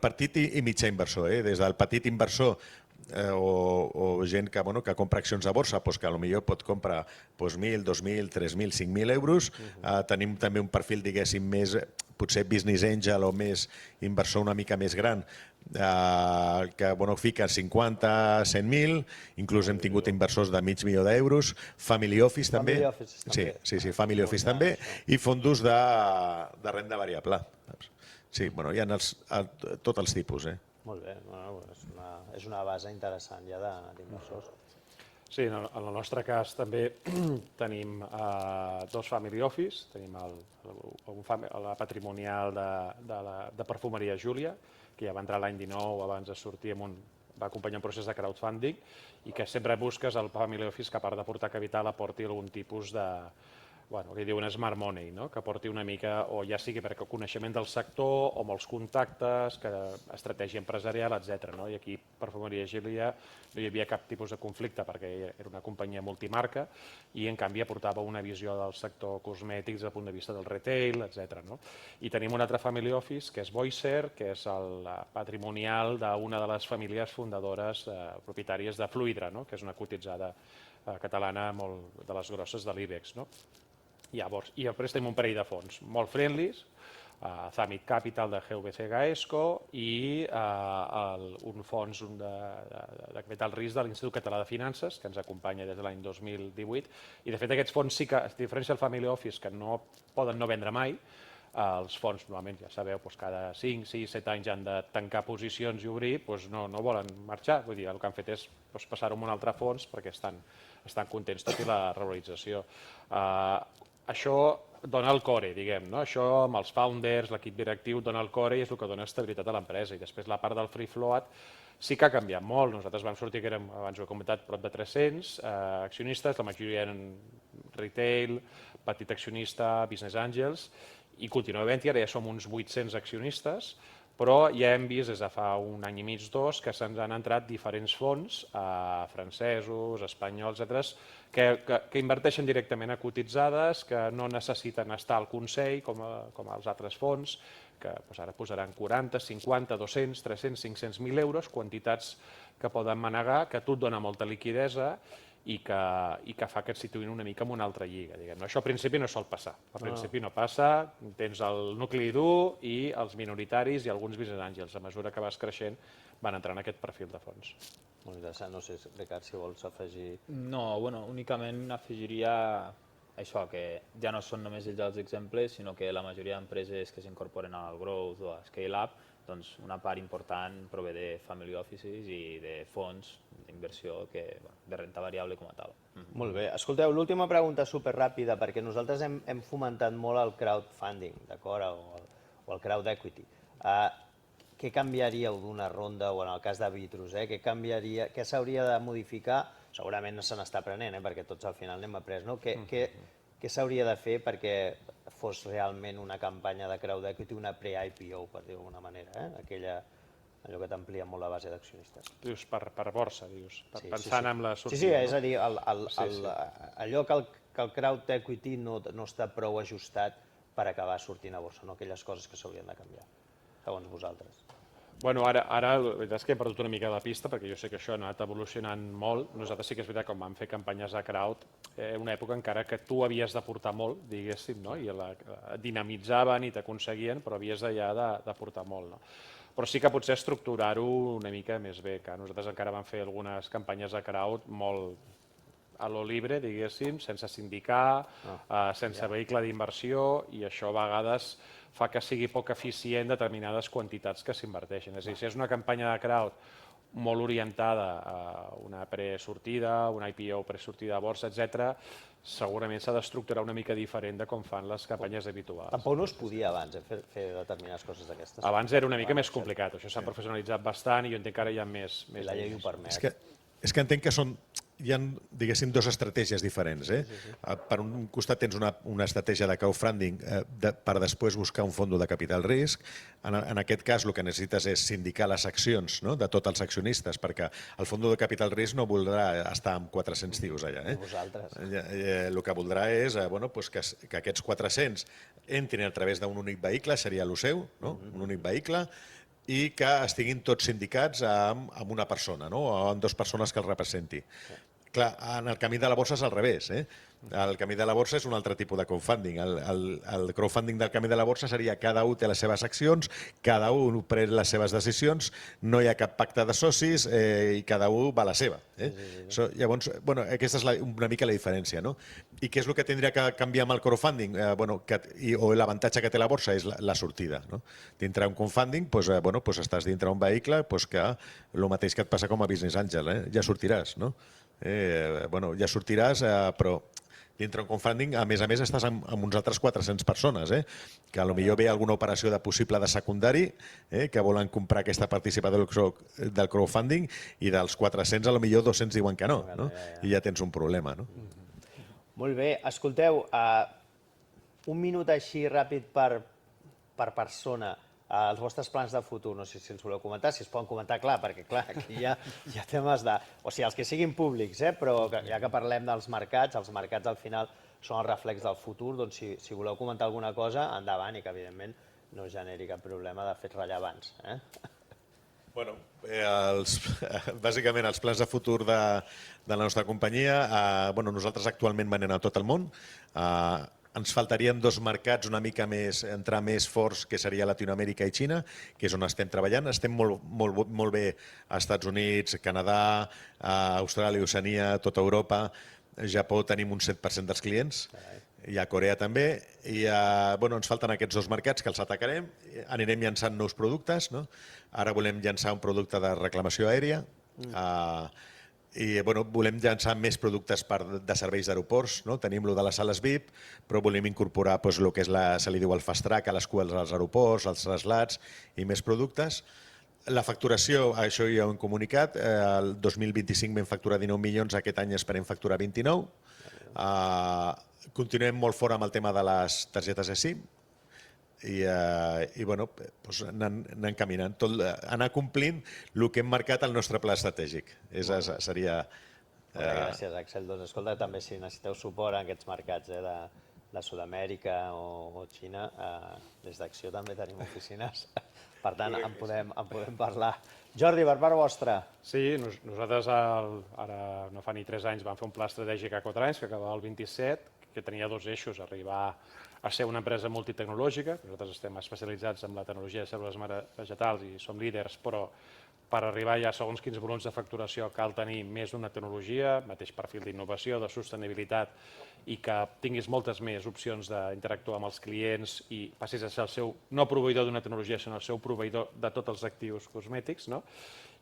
Speaker 5: Petit i mitjà inversor, des del petit inversor o gent que compra accions a borsa, que potser pot comprar 1.000, 2.000, 3.000, 5.000 euros. Tenim també un perfil, diguéssim, més potser business angel o més inversor una mica més gran, que fica 50, 100.000, inclús hem tingut inversors de mig milió d'euros, family office també, sí, family office també, i fondos de renda variable. Sí, hi ha tots els tipus.
Speaker 2: Molt bé, és una base interessant ja d'inversors.
Speaker 4: Sí, en el nostre cas també tenim dos family office, tenim la patrimonial de perfumeria Júlia, que ja va entrar l'any 19 abans de sortir, va acompanyar un procés de crowdfunding i que sempre busques el family office que a part de portar capital aporti algun tipus de que diuen smart money, que aporti una mica, o ja sigui perquè coneixement del sector, o molts contactes, estratègia empresarial, etc. I aquí, Perfumeria Júlia, no hi havia cap tipus de conflicte perquè era una companyia multimarca i, en canvi, aportava una visió del sector cosmètics des del punt de vista del retail, etc. I tenim un altre family office, que és Boiser, que és el patrimonial d'una de les famílies fundadores propietàries de Fluidra, que és una cotitzada catalana molt de les grosses de l'IBEX. I després tenim un parell de fons molt friendlies, Zamit Capital de GVC Gaesco i un fons de capital risc de l'Institut Català de Finances, que ens acompanya des de l'any 2018. I, de fet, aquests fons sí que, a diferència del Family Office, que no poden no vendre mai, els fons, normalment, ja sabeu, cada 5, 6, 7 anys han de tancar posicions i obrir, no volen marxar. Vull dir, el que han fet és passar-ho a un altre fons perquè estan contents, tot i la revalorització. Això dona el core, diguem, això amb els founders, l'equip directiu, dona el core i és el que dona estabilitat a l'empresa. I després la part del free float sí que ha canviat molt. Nosaltres vam sortir, que érem, abans ho he comentat, prop de 300 accionistes, la majoria eren retail, petit accionista, business angels, i continua havent-hi, ara ja som uns 800 accionistes, però ja hem vist des de fa un any i mig, dos, que se'ns han entrat diferents fons, francesos, espanyols, etc., que inverteixen directament a cotitzades, que no necessiten estar al Consell, com els altres fons, que ara posaran 40, 50, 200, 300, 500.000 euros, quantitats que poden manegar, que a tu et dona molta liquidesa i que fa que et situïn una mica en una altra lliga. Diguem. Això al principi no sol passar. Al principi no passa, tens el nucli dur i els minoritaris i alguns business angels. A mesura que vas creixent van entrar en aquest perfil de fons.
Speaker 2: Molt interessant, no sé, Ricard, si vols afegir...
Speaker 3: No, bueno, únicament afegiria això, que ja no són només ells els exemples, sinó que la majoria d'empreses que s'incorporen al Growth o a Scale-Up, doncs una part important prové de family offices i de fons d'inversió de renta variable com a tal.
Speaker 2: Molt bé. Escolteu, l'última pregunta superràpida, perquè nosaltres hem fomentat molt el crowdfunding, d'acord, o el crowd equity. Què canviaríeu d'una ronda, o en el cas de Vitrus, què s'hauria de modificar? Segurament no se n'està aprenent, perquè tots al final n'hem après, no? Què s'hauria de fer perquè fos realment una campanya de crowd equity, una pre-IPO, per dir-ho d'alguna manera, allò que t'amplia molt la base d'accionistes.
Speaker 4: Dius, per borsa, dius, pensant en la sortida.
Speaker 2: Sí, és a dir, allò que el crowd equity no està prou ajustat per acabar sortint a borsa, no aquelles coses que s'haurien de canviar, segons vosaltres.
Speaker 4: Bueno, ara la veritat és que he perdut una mica de pista perquè jo sé que això ha anat evolucionant molt. Nosaltres sí que és veritat, quan vam fer campanyes de crowd, una època encara que tu havies de portar molt, diguéssim, no? I dinamitzaven i t'aconseguien, però havies ja de portar molt. No? Però sí que potser estructurar-ho una mica més bé, que nosaltres encara vam fer algunes campanyes de crowd molt a lo libre, diguéssim, sense sindicar, sense vehicle d'inversió, i això a vegades fa que sigui poc eficient determinades quantitats que s'inverteixen. És a dir, si és una campanya de crowd molt orientada a una presortida, una IPO presortida a borsa, etc., segurament s'ha d'estructurar una mica diferent de com fan les campanyes habituals.
Speaker 2: Tampoc no es podia abans fer determinades coses d'aquestes.
Speaker 4: Abans era una mica més complicat, això s'ha professionalitzat bastant i jo entenc que ara hi ha més...
Speaker 2: I la llei ho permet.
Speaker 6: És que entenc que hi ha, diguéssim, dues estratègies diferents. Per un costat tens una estratègia de crowdfunding per després buscar un fons de capital risc. En aquest cas el que necessites és sindicar les accions de tots els accionistes, perquè el fons de capital risc no voldrà estar amb 400 tios allà.
Speaker 2: Vosaltres.
Speaker 6: El que voldrà és que aquests 400 entrin a través d'un únic vehicle, seria el seu, un únic vehicle, i que estiguin tots sindicats amb una persona, o amb dues persones que els representi. Clar, en el camí de la borsa és al revés. El camí de la borsa és un altre tipus de crowdfunding. El crowdfunding del camí de la borsa seria cada un té les seves accions, cada un pren les seves decisions, no hi ha cap pacte de socis i cada un va a la seva. Llavors, aquesta és una mica la diferència. I què és el que tindria que canviar amb el crowdfunding? O l'avantatge que té la borsa és la sortida. Dintre un crowdfunding estàs dintre un vehicle que el mateix que et passa com a business angel, ja sortiràs. Ja sortiràs, però dintre un crowdfunding, a més estàs amb uns altres 400 persones, que potser ve alguna operació de possible de secundari, que volen comprar aquesta participació del crowdfunding, i dels 400 potser 200 diuen que no, i ja tens un problema.
Speaker 2: Molt bé, escolteu, un minut així ràpid per persona, els vostres plans de futur, no sé si els voleu comentar, si es poden comentar, clar, perquè clar, aquí hi ha temes de... O sigui, els que siguin públics, però ja que parlem dels mercats, els mercats al final són el reflex del futur, doncs si voleu comentar alguna cosa, endavant, i que evidentment no generi cap problema de fets rellevants.
Speaker 6: Bàsicament, els plans de futur de la nostra companyia, nosaltres actualment venem a tot el món. Ens faltarien dos mercats una mica més, entrar més forts, que seria Latinoamèrica i Xina, que és on estem treballant. Estem molt bé a Estats Units, Canadà, Austràlia, Oceania, tota Europa. Japó tenim un 7% dels clients, i a Corea també. I ens falten aquests dos mercats que els atacarem. Anirem llançant nous productes. Ara volem llançar un producte de reclamació aèria, i volem llançar més productes de serveis d'aeroports. Tenim el de les sales VIP, però volem incorporar el que se li diu el fast track a les cues als aeroports, als traslats i més productes. La facturació, això ja ho hem comunicat, el 2025 vam facturar 19 milions, aquest any esperem facturar 29. Continuem molt fort amb el tema de les targetes eSIM, i anar caminant, anar complint el que hem marcat al nostre pla estratègic. Seria...
Speaker 2: Gràcies, Axel. Doncs escolta, també si necessiteu suport en aquests mercats de Sud-amèrica o Xina, des d'Acció també tenim oficines. Per tant, en podem parlar. Jordi, per part vostra.
Speaker 4: Sí, nosaltres ara no fa ni 3 anys vam fer un pla estratègic a 4 anys que acabava el 27, que tenia 2 eixos, arribar a ser una empresa multitecnològica. Nosaltres estem especialitzats en la tecnologia de cèl·lules mare vegetals i som líders, però per arribar ja a segons quins volums de facturació cal tenir més d'una tecnologia, mateix perfil d'innovació, de sostenibilitat, i que tinguis moltes més opcions d'interactuar amb els clients i passis a ser el seu, no proveïdor d'una tecnologia, sinó el seu proveïdor de tots els actius cosmètics, no?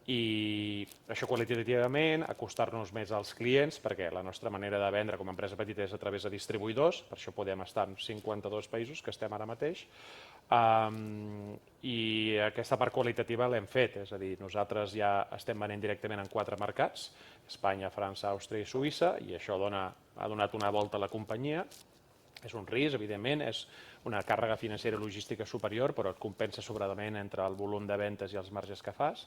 Speaker 4: I això qualitativament, acostar-nos més als clients, perquè la nostra manera de vendre com a empresa petita és a través de distribuïdors, per això podem estar en 52 països, que estem ara mateix, i aquesta part qualitativa l'hem fet, és a dir, nosaltres ja estem venent directament en 4 mercats, Espanya, França, Àustria i Suïssa, i això ha donat una volta a la companyia. És un risc, evidentment, és una càrrega financera i logística superior, però et compensa sobradament entre el volum de ventes i els marges que fas.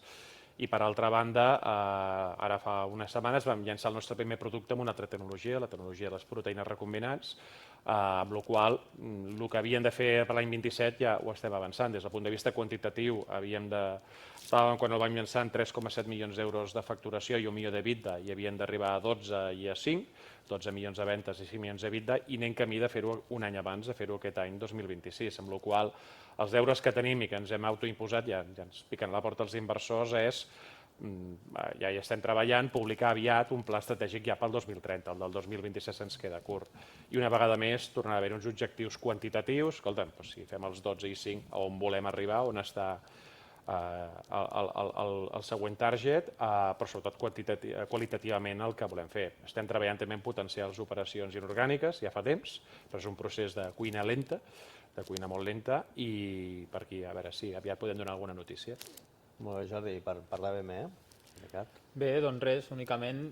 Speaker 4: I per altra banda, ara fa unes setmanes vam llançar el nostre primer producte amb una altra tecnologia, la tecnologia de les proteïnes recombinants, amb la qual cosa el que havíem de fer per l'any 27 ja ho estem avançant. Des del punt de vista quantitatiu, estàvem quan el vam llançar en 3,7 milions d'euros de facturació i 1 milió d'EBITDA, i havíem d'arribar a 12 i a 5, 12 milions de ventes i 5 milions d'EBITDA, i anem camí de fer-ho un any abans, de fer-ho aquest any 2026, amb la qual cosa els deures que tenim i que ens hem autoimposat, ja ens piquen a la porta els inversors, ja hi estem treballant, publicar aviat un pla estratègic ja pel 2030, el del 2026 se'ns queda curt. I una vegada més tornarà a haver uns objectius quantitatius, escolta'm, si fem els 12 i 5, a on volem arribar, on està el següent target, però sobretot qualitativament el que volem fer. Estem treballant també en potenciar les operacions inorgàniques, ja fa temps, però és un procés de cuina lenta, de cuina molt lenta, i per aquí, a veure si aviat podem donar alguna notícia.
Speaker 2: Molt bé, Jordi, per parlar BME?
Speaker 3: Bé, doncs res, únicament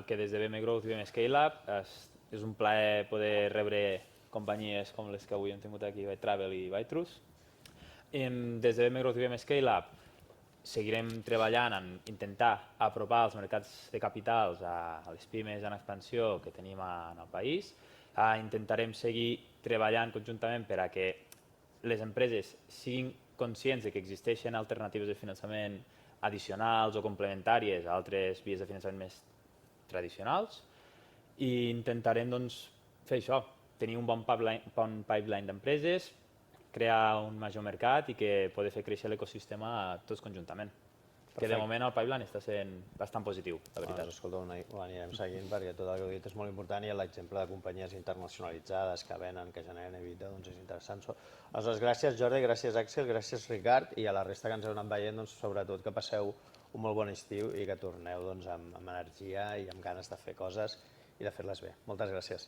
Speaker 3: que des de BME Growth i BME Scale-Up és un plaer poder rebre companyies com les que avui hem tingut aquí, Bytravel i Bytrus. Des de BME Growth i BME Scale-Up seguirem treballant en intentar apropar els mercats de capitals a les pimes en expansió que tenim en el país. Intentarem seguir treballant conjuntament per a que les empreses siguin conscients de que existeixen alternatives de finançament addicionals o complementàries a altres vies de finançament més tradicionals, i intentarem fer això, tenir un bon pipeline d'empreses, crear un major mercat i que poder fer créixer l'ecosistema tots conjuntament. Que de moment el pipeline està sent bastant positiu, la veritat.
Speaker 2: Escolta, ho anirem seguint perquè tot el que heu dit és molt important, i l'exemple de companyies internacionalitzades que venen, que generen EBITDA, doncs és interessant. Aleshores, gràcies Jordi, gràcies Àxel, gràcies Ricard, i a la resta que ens heu anat veient, sobretot que passeu un molt bon estiu i que torneu amb energia i amb ganes de fer coses i de fer-les bé. Moltes gràcies.